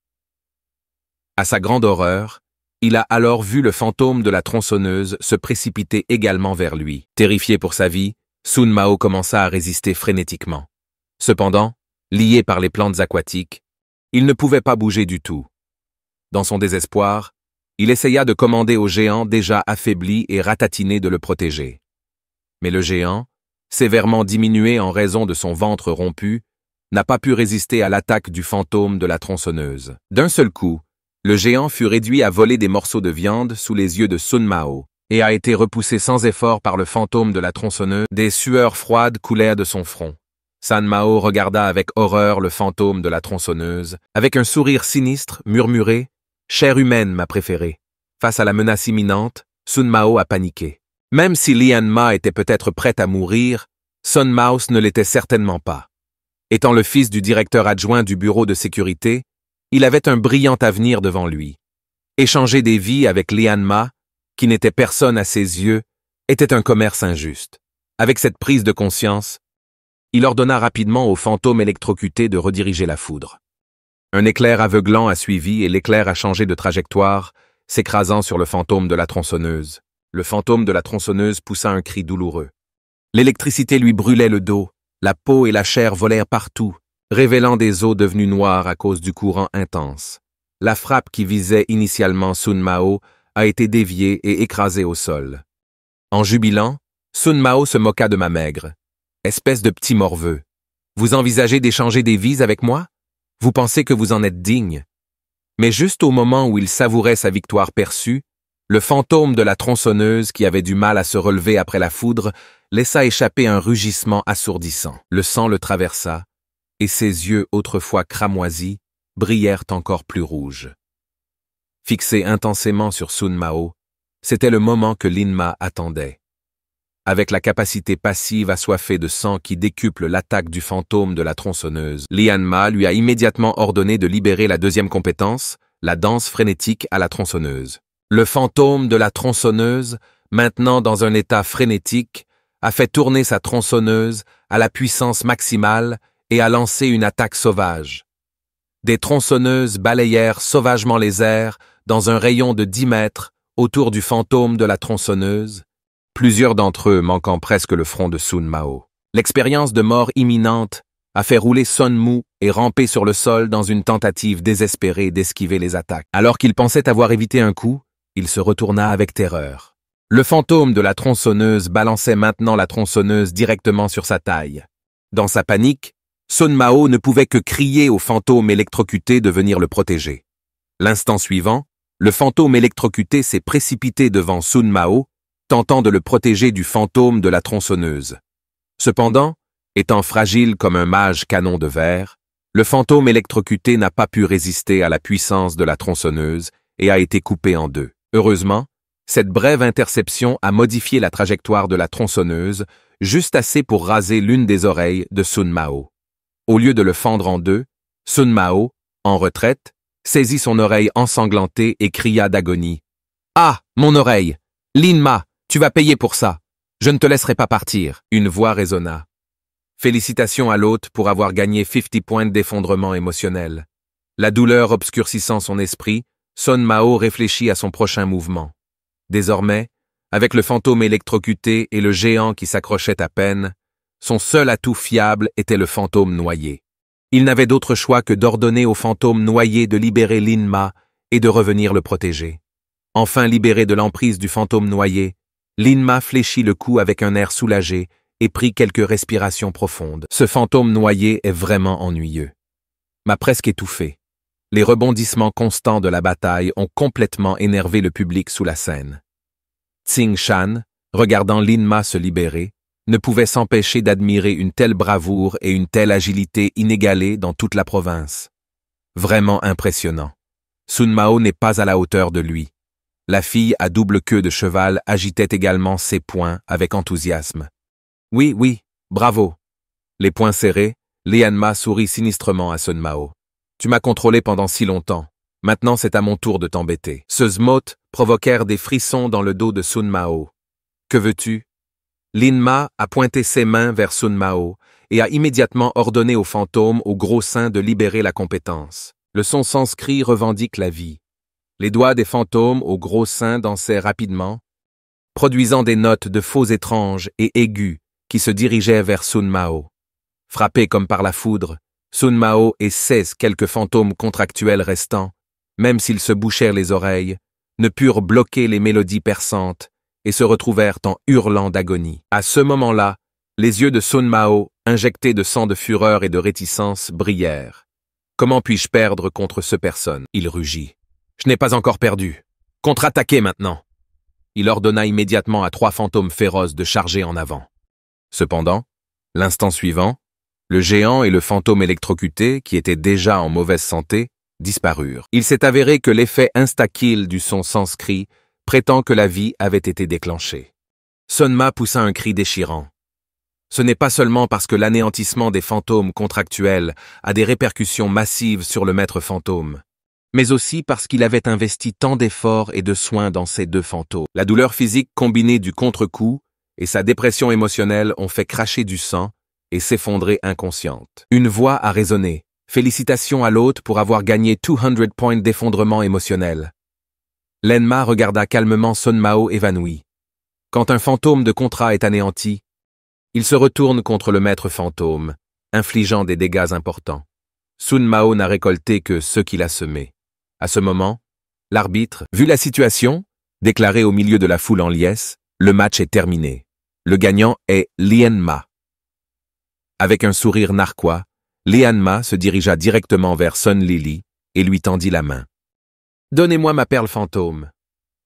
À sa grande horreur, il a alors vu le fantôme de la tronçonneuse se précipiter également vers lui. Terrifié pour sa vie, Sun Mao commença à résister frénétiquement. Cependant, lié par les plantes aquatiques, il ne pouvait pas bouger du tout. Dans son désespoir, il essaya de commander au géant déjà affaibli et ratatiné de le protéger. Mais le géant, sévèrement diminué en raison de son ventre rompu, n'a pas pu résister à l'attaque du fantôme de la tronçonneuse. D'un seul coup, le géant fut réduit à voler des morceaux de viande sous les yeux de Sun Mao et a été repoussé sans effort par le fantôme de la tronçonneuse. Des sueurs froides coulèrent de son front. Sun Mao regarda avec horreur le fantôme de la tronçonneuse, avec un sourire sinistre, murmuré « Chair humaine, ma préférée ». Face à la menace imminente, Sun Mao a paniqué. Même si Lien Ma était peut-être prête à mourir, Sun Mao ne l'était certainement pas. Étant le fils du directeur adjoint du bureau de sécurité, il avait un brillant avenir devant lui. Échanger des vies avec Lien Ma, qui n'était personne à ses yeux, était un commerce injuste. Avec cette prise de conscience, il ordonna rapidement au fantôme électrocuté de rediriger la foudre. Un éclair aveuglant a suivi et l'éclair a changé de trajectoire, s'écrasant sur le fantôme de la tronçonneuse. Le fantôme de la tronçonneuse poussa un cri douloureux. L'électricité lui brûlait le dos, la peau et la chair volèrent partout, révélant des os devenus noirs à cause du courant intense. La frappe qui visait initialement Sun Mao a été déviée et écrasée au sol. En jubilant, Sun Mao se moqua de ma maigre. Espèce de petit morveux. Vous envisagez d'échanger des vies avec moi? Vous pensez que vous en êtes digne. Mais juste au moment où il savourait sa victoire perçue, le fantôme de la tronçonneuse, qui avait du mal à se relever après la foudre, laissa échapper un rugissement assourdissant. Le sang le traversa, et ses yeux, autrefois cramoisis, brillèrent encore plus rouges. Fixé intensément sur Sun Mao, c'était le moment que Lin-Ma attendait. Avec la capacité passive assoiffée de sang qui décuple l'attaque du fantôme de la tronçonneuse, Lian-Ma lui a immédiatement ordonné de libérer la deuxième compétence, la danse frénétique à la tronçonneuse. Le fantôme de la tronçonneuse, maintenant dans un état frénétique, a fait tourner sa tronçonneuse à la puissance maximale et a lancé une attaque sauvage. Des tronçonneuses balayèrent sauvagement les airs dans un rayon de 10 mètres autour du fantôme de la tronçonneuse, plusieurs d'entre eux manquant presque le front de Sun Mao. L'expérience de mort imminente a fait rouler Sun Mu et ramper sur le sol dans une tentative désespérée d'esquiver les attaques. Alors qu'il pensait avoir évité un coup, il se retourna avec terreur. Le fantôme de la tronçonneuse balançait maintenant la tronçonneuse directement sur sa taille. Dans sa panique, Sun Mao ne pouvait que crier au fantôme électrocuté de venir le protéger. L'instant suivant, le fantôme électrocuté s'est précipité devant Sun Mao, tentant de le protéger du fantôme de la tronçonneuse. Cependant, étant fragile comme un mage canon de verre, le fantôme électrocuté n'a pas pu résister à la puissance de la tronçonneuse et a été coupé en deux. Heureusement, cette brève interception a modifié la trajectoire de la tronçonneuse, juste assez pour raser l'une des oreilles de Sun Mao. Au lieu de le fendre en deux, Sun Mao, en retraite, saisit son oreille ensanglantée et cria d'agonie. « Ah, mon oreille! Lin-Ma, tu vas payer pour ça! Je ne te laisserai pas partir! » Une voix résonna. Félicitations à l'hôte pour avoir gagné 50 points d'effondrement émotionnel. La douleur obscurcissant son esprit, Sun Mao réfléchit à son prochain mouvement. Désormais, avec le fantôme électrocuté et le géant qui s'accrochait à peine, son seul atout fiable était le fantôme noyé. Il n'avait d'autre choix que d'ordonner au fantôme noyé de libérer Lin-Ma et de revenir le protéger. Enfin libéré de l'emprise du fantôme noyé, Lin-Ma fléchit le cou avec un air soulagé et prit quelques respirations profondes. Ce fantôme noyé est vraiment ennuyeux. M'a presque étouffé. Les rebondissements constants de la bataille ont complètement énervé le public sous la scène. Tsing Shan, regardant Lin-Ma se libérer, ne pouvait s'empêcher d'admirer une telle bravoure et une telle agilité inégalées dans toute la province. Vraiment impressionnant. Sun Mao n'est pas à la hauteur de lui. La fille à double queue de cheval agitait également ses poings avec enthousiasme. Oui, oui, bravo. Les poings serrés, Lian-Ma sourit sinistrement à Sun Mao. Tu m'as contrôlé pendant si longtemps. Maintenant, c'est à mon tour de t'embêter. Ce mots provoquèrent des frissons dans le dos de Sun Mao. Que veux-tu? Lin-Ma a pointé ses mains vers Sun Mao et a immédiatement ordonné au fantôme au gros sein de libérer la compétence. Le son sanskrit revendique la vie. Les doigts des fantômes au gros sein dansaient rapidement, produisant des notes de faux étranges et aigus qui se dirigeaient vers Sun Mao. Frappé comme par la foudre, Sun Mao et 16 quelques fantômes contractuels restants, même s'ils se bouchèrent les oreilles, ne purent bloquer les mélodies perçantes et se retrouvèrent en hurlant d'agonie. À ce moment-là, les yeux de Sun Mao, injectés de sang de fureur et de réticence, brillèrent. « Comment puis-je perdre contre ce personne ?» Il rugit. « Je n'ai pas encore perdu. Contre-attaquez maintenant !» Il ordonna immédiatement à 3 fantômes féroces de charger en avant. Cependant, l'instant suivant, le géant et le fantôme électrocuté, qui étaient déjà en mauvaise santé, disparurent. Il s'est avéré que l'effet insta-kill du son sanskrit prétend que la vie avait été déclenchée. Sun Ma poussa un cri déchirant. Ce n'est pas seulement parce que l'anéantissement des fantômes contractuels a des répercussions massives sur le maître fantôme, mais aussi parce qu'il avait investi tant d'efforts et de soins dans ces 2 fantômes. La douleur physique combinée du contre-coup et sa dépression émotionnelle ont fait cracher du sang et s'effondrer inconsciente. Une voix a résonné. Félicitations à l'hôte pour avoir gagné 200 points d'effondrement émotionnel. Lin-Ma regarda calmement Sun Mao évanoui. Quand un fantôme de contrat est anéanti, il se retourne contre le maître fantôme, infligeant des dégâts importants. Sun Mao n'a récolté que ce qu'il a semé. À ce moment, l'arbitre, vu la situation, déclarait au milieu de la foule en liesse, le match est terminé. Le gagnant est Lian-Ma. Avec un sourire narquois, Lian-Ma se dirigea directement vers Sun Lily et lui tendit la main. « Donnez-moi ma perle fantôme. »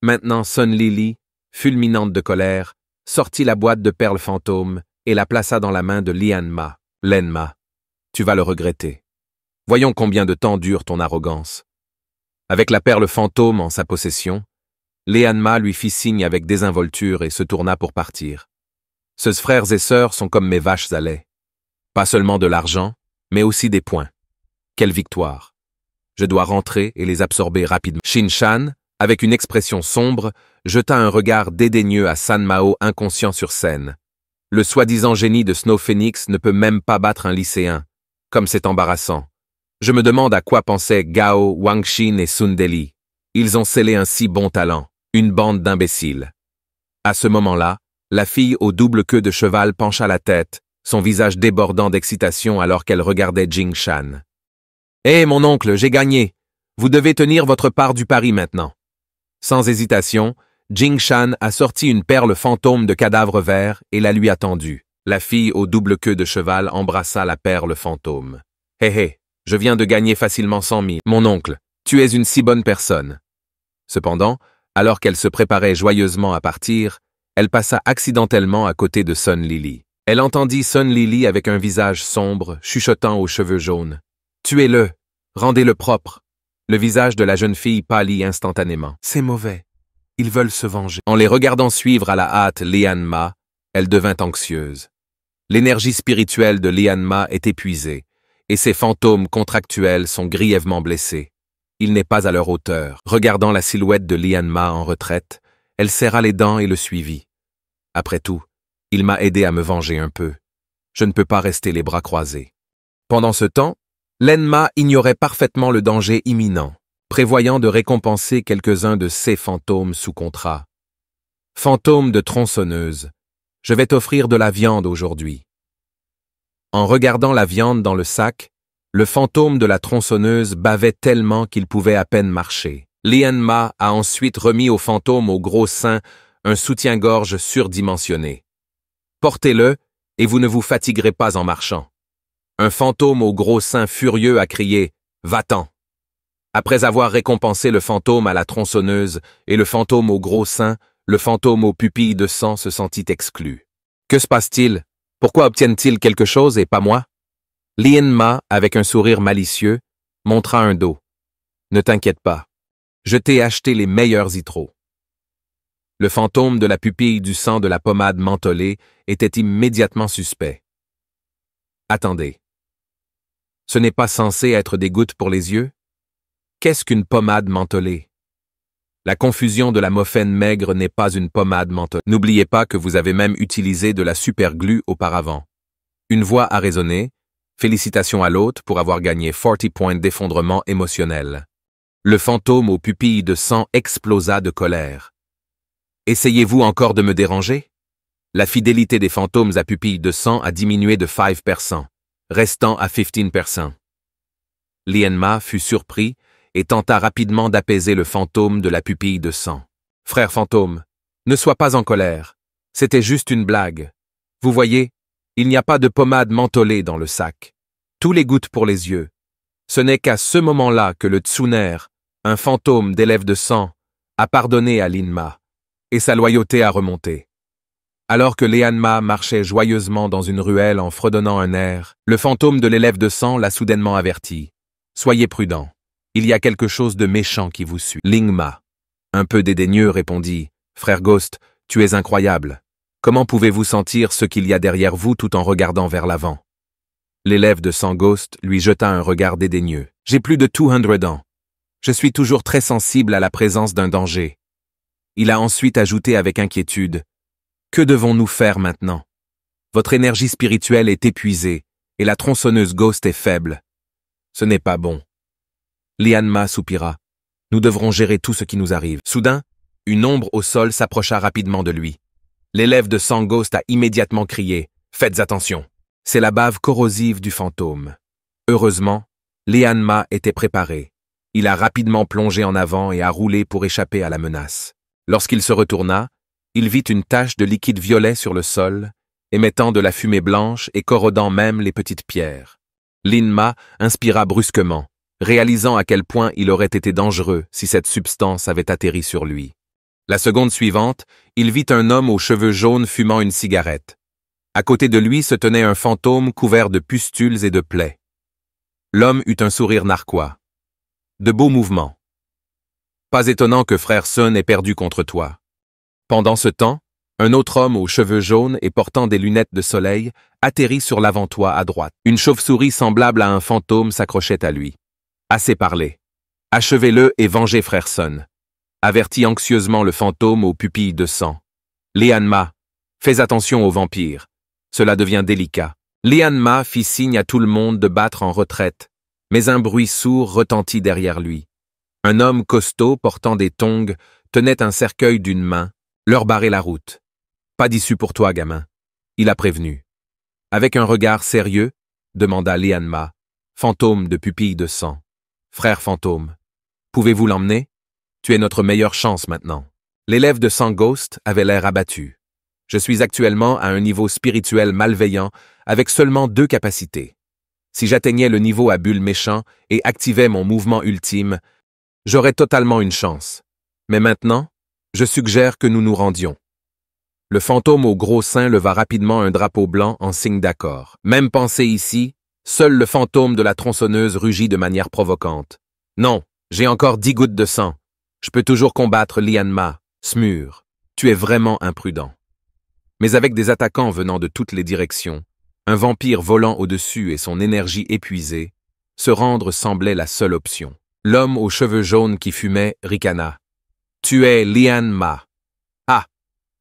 Maintenant Sun Lily, fulminante de colère, sortit la boîte de perles fantômes et la plaça dans la main de Lian-Ma. « Len-Ma, tu vas le regretter. Voyons combien de temps dure ton arrogance. » Avec la perle fantôme en sa possession, Lian-Ma lui fit signe avec désinvolture et se tourna pour partir. « Ces frères et sœurs sont comme mes vaches à lait. Pas seulement de l'argent, mais aussi des points. Quelle victoire! Je dois rentrer et les absorber rapidement. » Shin-Chan, avec une expression sombre, jeta un regard dédaigneux à San Mao inconscient sur scène. Le soi-disant génie de Snow Phoenix ne peut même pas battre un lycéen. Comme c'est embarrassant. Je me demande à quoi pensaient Gao, Wang Xin et Sun Deli. Ils ont scellé un si bon talent, une bande d'imbéciles. À ce moment-là, la fille aux doubles queues de cheval pencha la tête, son visage débordant d'excitation alors qu'elle regardait Jing-Chan. « Hé, mon oncle, j'ai gagné. Vous devez tenir votre part du pari maintenant. » Sans hésitation, Jing-Chan a sorti une perle fantôme de cadavre vert et la lui a tendue. La fille aux doubles queues de cheval embrassa la perle fantôme. « Hé hé, je viens de gagner facilement 100 000. Mon oncle, tu es une si bonne personne. » Cependant, alors qu'elle se préparait joyeusement à partir, elle passa accidentellement à côté de Sun Lily. Elle entendit Sun Lily avec un visage sombre, chuchotant aux cheveux jaunes. « Tuez-le, rendez-le propre. » Le visage de la jeune fille pâlit instantanément. « C'est mauvais. Ils veulent se venger. » En les regardant suivre à la hâte Lian-Ma, elle devint anxieuse. L'énergie spirituelle de Lian-Ma est épuisée, et ses fantômes contractuels sont grièvement blessés. Il n'est pas à leur hauteur. Regardant la silhouette de Lian-Ma en retraite, elle serra les dents et le suivit. Après tout, il m'a aidé à me venger un peu. Je ne peux pas rester les bras croisés. Pendant ce temps, Len-Ma ignorait parfaitement le danger imminent, prévoyant de récompenser quelques-uns de ses fantômes sous contrat. « Fantôme de tronçonneuse, je vais t'offrir de la viande aujourd'hui. » En regardant la viande dans le sac, le fantôme de la tronçonneuse bavait tellement qu'il pouvait à peine marcher. Lian-Ma a ensuite remis au fantôme au gros sein un soutien-gorge surdimensionné. « Portez-le et vous ne vous fatiguerez pas en marchant. » Un fantôme au gros sein furieux a crié « Va-t'en !» Après avoir récompensé le fantôme à la tronçonneuse et le fantôme au gros sein, le fantôme aux pupilles de sang se sentit exclu. Que se passe-t-il? Pourquoi obtiennent-ils quelque chose et pas moi? Lian-Ma, avec un sourire malicieux, montra un dos. Ne t'inquiète pas. Je t'ai acheté les meilleurs itros. Le fantôme de la pupille du sang de la pommade mentholée était immédiatement suspect. Attendez. Ce n'est pas censé être des gouttes pour les yeux? Qu'est-ce qu'une pommade mentholée? La confusion de la mofaine maigre n'est pas une pommade mentholée. N'oubliez pas que vous avez même utilisé de la superglue auparavant. Une voix a résonné. Félicitations à l'hôte pour avoir gagné 40 points d'effondrement émotionnel. Le fantôme aux pupilles de sang explosa de colère. Essayez-vous encore de me déranger? La fidélité des fantômes à pupilles de sang a diminué de 5%, restant à 15%. Lian-Ma fut surpris et tenta rapidement d'apaiser le fantôme de la pupille de sang. « Frère fantôme, ne sois pas en colère. C'était juste une blague. Vous voyez, il n'y a pas de pommade mentholée dans le sac. Tous les gouttes pour les yeux. Ce n'est qu'à ce moment-là que le Tsuner, un fantôme d'élève de sang, a pardonné à Lin-Ma, et sa loyauté a remonté. » Alors que Lian-Ma marchait joyeusement dans une ruelle en fredonnant un air, le fantôme de l'élève de sang l'a soudainement averti. « Soyez prudent. Il y a quelque chose de méchant qui vous suit. » Ling-Ma, un peu dédaigneux, répondit « Frère Ghost, tu es incroyable. Comment pouvez-vous sentir ce qu'il y a derrière vous tout en regardant vers l'avant ?» L'élève de sang Ghost lui jeta un regard dédaigneux. « J'ai plus de 200 ans. Je suis toujours très sensible à la présence d'un danger. » Il a ensuite ajouté avec inquiétude. « Que devons-nous faire maintenant? Votre énergie spirituelle est épuisée et la tronçonneuse Ghost est faible. Ce n'est pas bon. » Lian-Ma soupira. « Nous devrons gérer tout ce qui nous arrive. » Soudain, une ombre au sol s'approcha rapidement de lui. L'élève de sang Ghost a immédiatement crié « Faites attention !» C'est la bave corrosive du fantôme. Heureusement, Lian-Ma était préparé. Il a rapidement plongé en avant et a roulé pour échapper à la menace. Lorsqu'il se retourna, il vit une tache de liquide violet sur le sol, émettant de la fumée blanche et corrodant même les petites pierres. Lin-Ma inspira brusquement, réalisant à quel point il aurait été dangereux si cette substance avait atterri sur lui. La seconde suivante, il vit un homme aux cheveux jaunes fumant une cigarette. À côté de lui se tenait un fantôme couvert de pustules et de plaies. L'homme eut un sourire narquois. De beaux mouvements. Pas étonnant que frère Sun ait perdu contre toi. Pendant ce temps, un autre homme aux cheveux jaunes et portant des lunettes de soleil atterrit sur l'avant-toit à droite. Une chauve-souris semblable à un fantôme s'accrochait à lui. Assez parlé. Achevez-le et vengez frère Sun. Avertit anxieusement le fantôme aux pupilles de sang. Lian-Ma, fais attention aux vampires. Cela devient délicat. Lian-Ma fit signe à tout le monde de battre en retraite, mais un bruit sourd retentit derrière lui. Un homme costaud portant des tongs tenait un cercueil d'une main, leur barrait la route. Pas d'issue pour toi, gamin. Il a prévenu. Avec un regard sérieux, demanda Lian-Ma, fantôme de pupilles de sang. Frère fantôme, pouvez-vous l'emmener? Tu es notre meilleure chance maintenant. L'élève de Sang Ghost avait l'air abattu. Je suis actuellement à un niveau spirituel malveillant avec seulement 2 capacités. Si j'atteignais le niveau à bulle méchant et activais mon mouvement ultime, j'aurais totalement une chance. Mais maintenant, je suggère que nous nous rendions. Le fantôme au gros sein leva rapidement un drapeau blanc en signe d'accord. Même pensée ici, seul le fantôme de la tronçonneuse rugit de manière provocante. Non, j'ai encore 10 gouttes de sang. Je peux toujours combattre Lian-Ma, Smur. Tu es vraiment imprudent. Mais avec des attaquants venant de toutes les directions, un vampire volant au-dessus et son énergie épuisée, se rendre semblait la seule option. L'homme aux cheveux jaunes qui fumait ricana. Tu es Lian-Ma. Ah!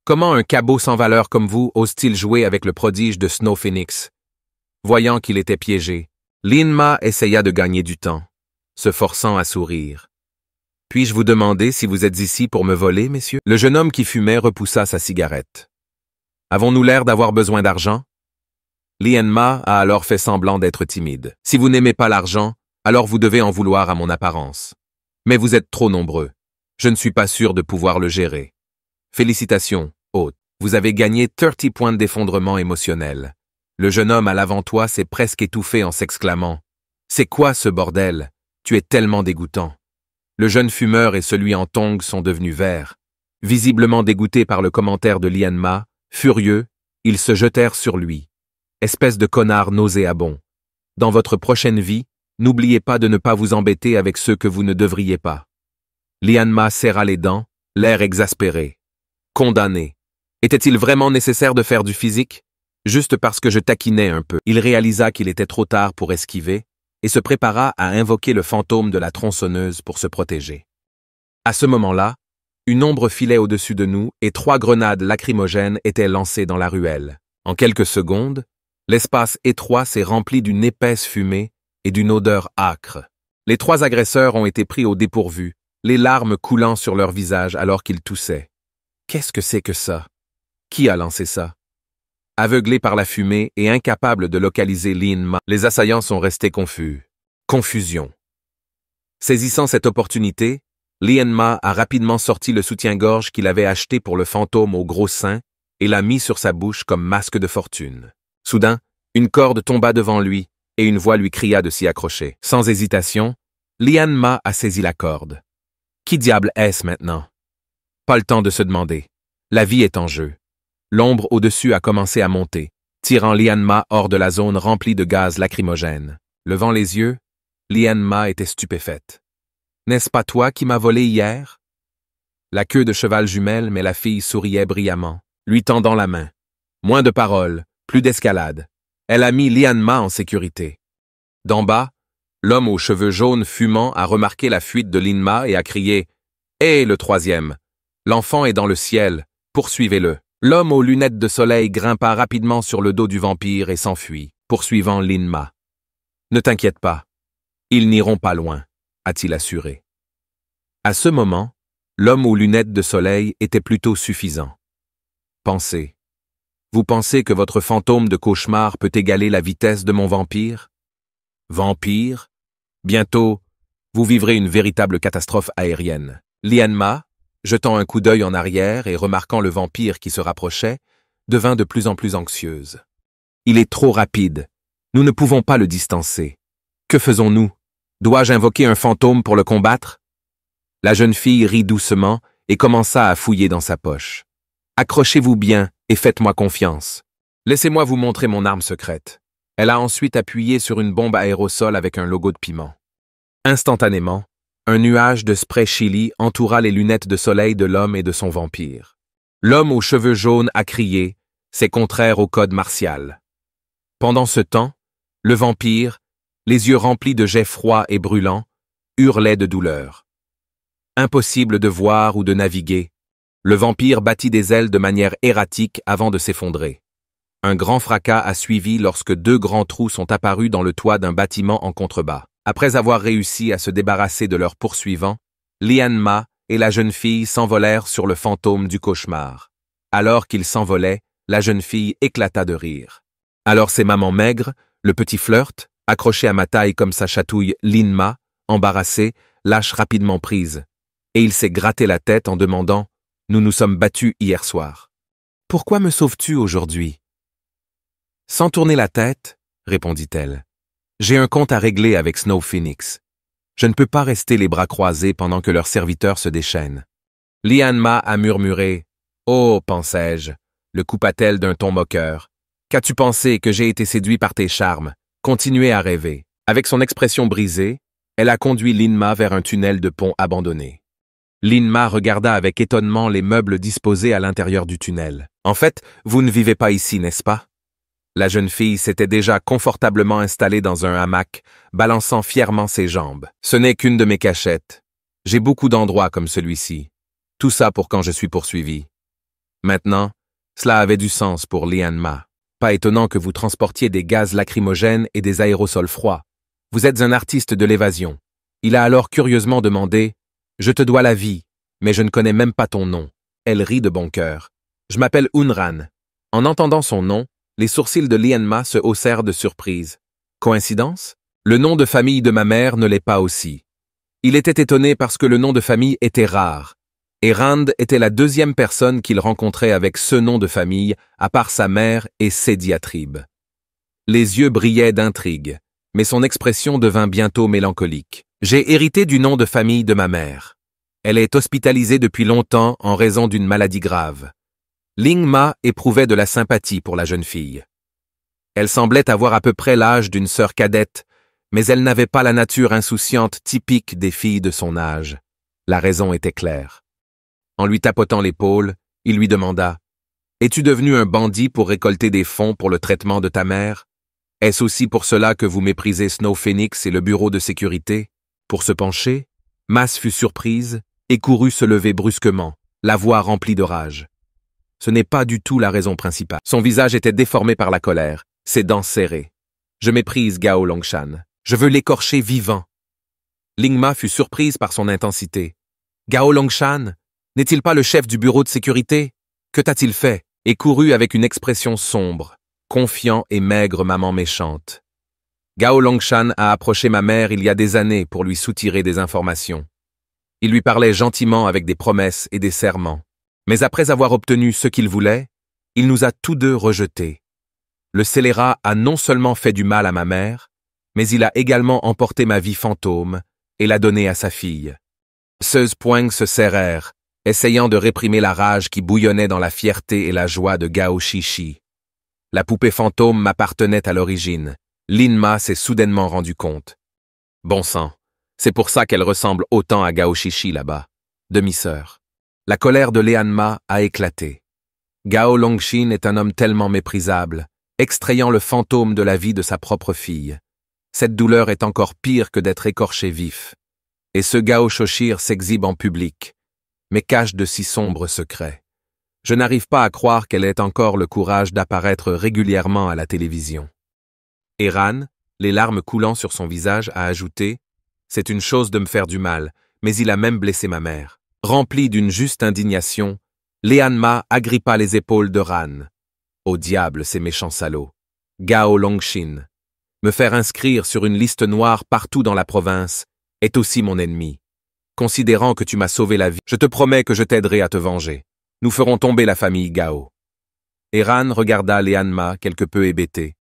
Comment un cabot sans valeur comme vous ose-t-il jouer avec le prodige de Snow Phoenix? Voyant qu'il était piégé, Lian-Ma essaya de gagner du temps, se forçant à sourire. Puis-je vous demander si vous êtes ici pour me voler, messieurs? Le jeune homme qui fumait repoussa sa cigarette. Avons-nous l'air d'avoir besoin d'argent? Lian-Ma a alors fait semblant d'être timide. Si vous n'aimez pas l'argent, alors vous devez en vouloir à mon apparence. Mais vous êtes trop nombreux. Je ne suis pas sûr de pouvoir le gérer. Félicitations, hôte. Vous avez gagné 30 points d'effondrement émotionnel. Le jeune homme à l'avant-toit s'est presque étouffé en s'exclamant. C'est quoi ce bordel? Tu es tellement dégoûtant. Le jeune fumeur et celui en tongs sont devenus verts. Visiblement dégoûtés par le commentaire de Lian-Ma, furieux, ils se jetèrent sur lui. Espèce de connard nauséabond. Dans votre prochaine vie, n'oubliez pas de ne pas vous embêter avec ceux que vous ne devriez pas. Lian-Ma serra les dents, l'air exaspéré. Condamné. Était-il vraiment nécessaire de faire du physique? Juste parce que je taquinais un peu. Il réalisa qu'il était trop tard pour esquiver et se prépara à invoquer le fantôme de la tronçonneuse pour se protéger. À ce moment-là, une ombre filait au-dessus de nous et 3 grenades lacrymogènes étaient lancées dans la ruelle. En quelques secondes, l'espace étroit s'est rempli d'une épaisse fumée et d'une odeur âcre. Les 3 agresseurs ont été pris au dépourvu, les larmes coulant sur leur visage alors qu'ils toussaient. Qu'est-ce que c'est que ça? Qui a lancé ça? Aveuglés par la fumée et incapables de localiser Lian-Ma, les assaillants sont restés confus. Confusion. Saisissant cette opportunité, Lian-Ma a rapidement sorti le soutien-gorge qu'il avait acheté pour le fantôme au gros sein et l'a mis sur sa bouche comme masque de fortune. Soudain, une corde tomba devant lui et une voix lui cria de s'y accrocher. Sans hésitation, Lian-Ma a saisi la corde. Qui diable est-ce maintenant? Pas le temps de se demander. La vie est en jeu. L'ombre au-dessus a commencé à monter, tirant Lian-Ma hors de la zone remplie de gaz lacrymogène. Levant les yeux, Lian-Ma était stupéfaite. « N'est-ce pas toi qui m'as volé hier ?» La queue de cheval jumelle, mais la fille souriait brillamment, lui tendant la main. Moins de paroles, plus d'escalade. Elle a mis Lian-Ma en sécurité. D'en bas, l'homme aux cheveux jaunes fumant a remarqué la fuite de Lian-Ma et a crié « Hé, le troisième! L'enfant est dans le ciel, poursuivez-le !» L'homme aux lunettes de soleil grimpa rapidement sur le dos du vampire et s'enfuit, poursuivant Lian-Ma. « Ne t'inquiète pas, ils n'iront pas loin, » a-t-il assuré. À ce moment, l'homme aux lunettes de soleil était plutôt suffisant. Pensez. Vous pensez que votre fantôme de cauchemar peut égaler la vitesse de mon vampire? Vampire? Bientôt, vous vivrez une véritable catastrophe aérienne. Lian-Ma, jetant un coup d'œil en arrière et remarquant le vampire qui se rapprochait, devint de plus en plus anxieuse. Il est trop rapide. Nous ne pouvons pas le distancer. Que faisons-nous? Dois-je invoquer un fantôme pour le combattre? La jeune fille rit doucement et commença à fouiller dans sa poche. Accrochez-vous bien et faites-moi confiance. Laissez-moi vous montrer mon arme secrète. Elle a ensuite appuyé sur une bombe aérosol avec un logo de piment. Instantanément, un nuage de spray chili entoura les lunettes de soleil de l'homme et de son vampire. L'homme aux cheveux jaunes a crié, c'est contraire au code martial. Pendant ce temps, le vampire, les yeux remplis de jets froids et brûlants, hurlait de douleur. Impossible de voir ou de naviguer. Le vampire battit des ailes de manière erratique avant de s'effondrer. Un grand fracas a suivi lorsque deux grands trous sont apparus dans le toit d'un bâtiment en contrebas. Après avoir réussi à se débarrasser de leurs poursuivants, Lian-Ma et la jeune fille s'envolèrent sur le fantôme du cauchemar. Alors qu'ils s'envolaient, la jeune fille éclata de rire. Alors ses mamans maigres, le petit flirt, accroché à ma taille comme sa chatouille Lin-Ma, embarrassé, lâche rapidement prise. Et il s'est gratté la tête en demandant « Nous nous sommes battus hier soir. Pourquoi me sauves-tu aujourd'hui ?» Sans tourner la tête, répondit-elle. J'ai un compte à régler avec Snow Phoenix. Je ne peux pas rester les bras croisés pendant que leur serviteur se déchaîne. Lian-Ma a murmuré. Oh, pensais-je, le coupa-t-elle d'un ton moqueur. Qu'as-tu pensé que j'ai été séduit par tes charmes? Continuez à rêver. Avec son expression brisée, elle a conduit Lin-Ma vers un tunnel de pont abandonné. Lin-Ma regarda avec étonnement les meubles disposés à l'intérieur du tunnel. En fait, vous ne vivez pas ici, n'est-ce pas? La jeune fille s'était déjà confortablement installée dans un hamac, balançant fièrement ses jambes. Ce n'est qu'une de mes cachettes. J'ai beaucoup d'endroits comme celui-ci. Tout ça pour quand je suis poursuivi. Maintenant, cela avait du sens pour Lian-Ma. Pas étonnant que vous transportiez des gaz lacrymogènes et des aérosols froids. Vous êtes un artiste de l'évasion. Il a alors curieusement demandé « Je te dois la vie, mais je ne connais même pas ton nom. » Elle rit de bon cœur. « Je m'appelle Unran. » En entendant son nom, les sourcils de Lian-Ma se haussèrent de surprise. Coïncidence? Le nom de famille de ma mère ne l'est pas aussi. Il était étonné parce que le nom de famille était rare. Et Rand était la deuxième personne qu'il rencontrait avec ce nom de famille, à part sa mère et ses diatribes. Les yeux brillaient d'intrigue, mais son expression devint bientôt mélancolique. J'ai hérité du nom de famille de ma mère. Elle est hospitalisée depuis longtemps en raison d'une maladie grave. Ling-Ma éprouvait de la sympathie pour la jeune fille. Elle semblait avoir à peu près l'âge d'une sœur cadette, mais elle n'avait pas la nature insouciante typique des filles de son âge. La raison était claire. En lui tapotant l'épaule, il lui demanda « Es-tu devenu un bandit pour récolter des fonds pour le traitement de ta mère? Est-ce aussi pour cela que vous méprisez Snow Phoenix et le bureau de sécurité? » Pour se pencher, Mas fut surprise et courut se lever brusquement, la voix remplie de rage. Ce n'est pas du tout la raison principale. Son visage était déformé par la colère, ses dents serrées. Je méprise Gao Longshan. Je veux l'écorcher vivant. Ling-Ma fut surprise par son intensité. Gao Longshan, n'est-il pas le chef du bureau de sécurité? Que t'a-t-il fait? Et courut avec une expression sombre, confiant et maigre maman méchante. Gao Longshan a approché ma mère il y a des années pour lui soutirer des informations. Il lui parlait gentiment avec des promesses et des serments. Mais après avoir obtenu ce qu'il voulait, il nous a tous deux rejetés. Le scélérat a non seulement fait du mal à ma mère, mais il a également emporté ma vie fantôme et l'a donnée à sa fille. Ses poings se serrèrent, essayant de réprimer la rage qui bouillonnait dans la fierté et la joie de Gao Shishi. La poupée fantôme m'appartenait à l'origine. Lin-Ma s'est soudainement rendu compte. Bon sang, c'est pour ça qu'elle ressemble autant à Gao Shishi là-bas, demi-sœur. La colère de Lian-Ma a éclaté. Gao Longshan est un homme tellement méprisable, extrayant le fantôme de la vie de sa propre fille. Cette douleur est encore pire que d'être écorché vif. Et ce Gao Shoshir s'exhibe en public, mais cache de si sombres secrets. Je n'arrive pas à croire qu'elle ait encore le courage d'apparaître régulièrement à la télévision. Eran, les larmes coulant sur son visage, a ajouté « C'est une chose de me faire du mal, mais il a même blessé ma mère. » Rempli d'une juste indignation, Lian-Ma agrippa les épaules de Ran. Au diable, ces méchants salauds. Gao Longshan. Me faire inscrire sur une liste noire partout dans la province est aussi mon ennemi. Considérant que tu m'as sauvé la vie, je te promets que je t'aiderai à te venger. Nous ferons tomber la famille Gao. Et Ran regarda Lian-Ma quelque peu hébété.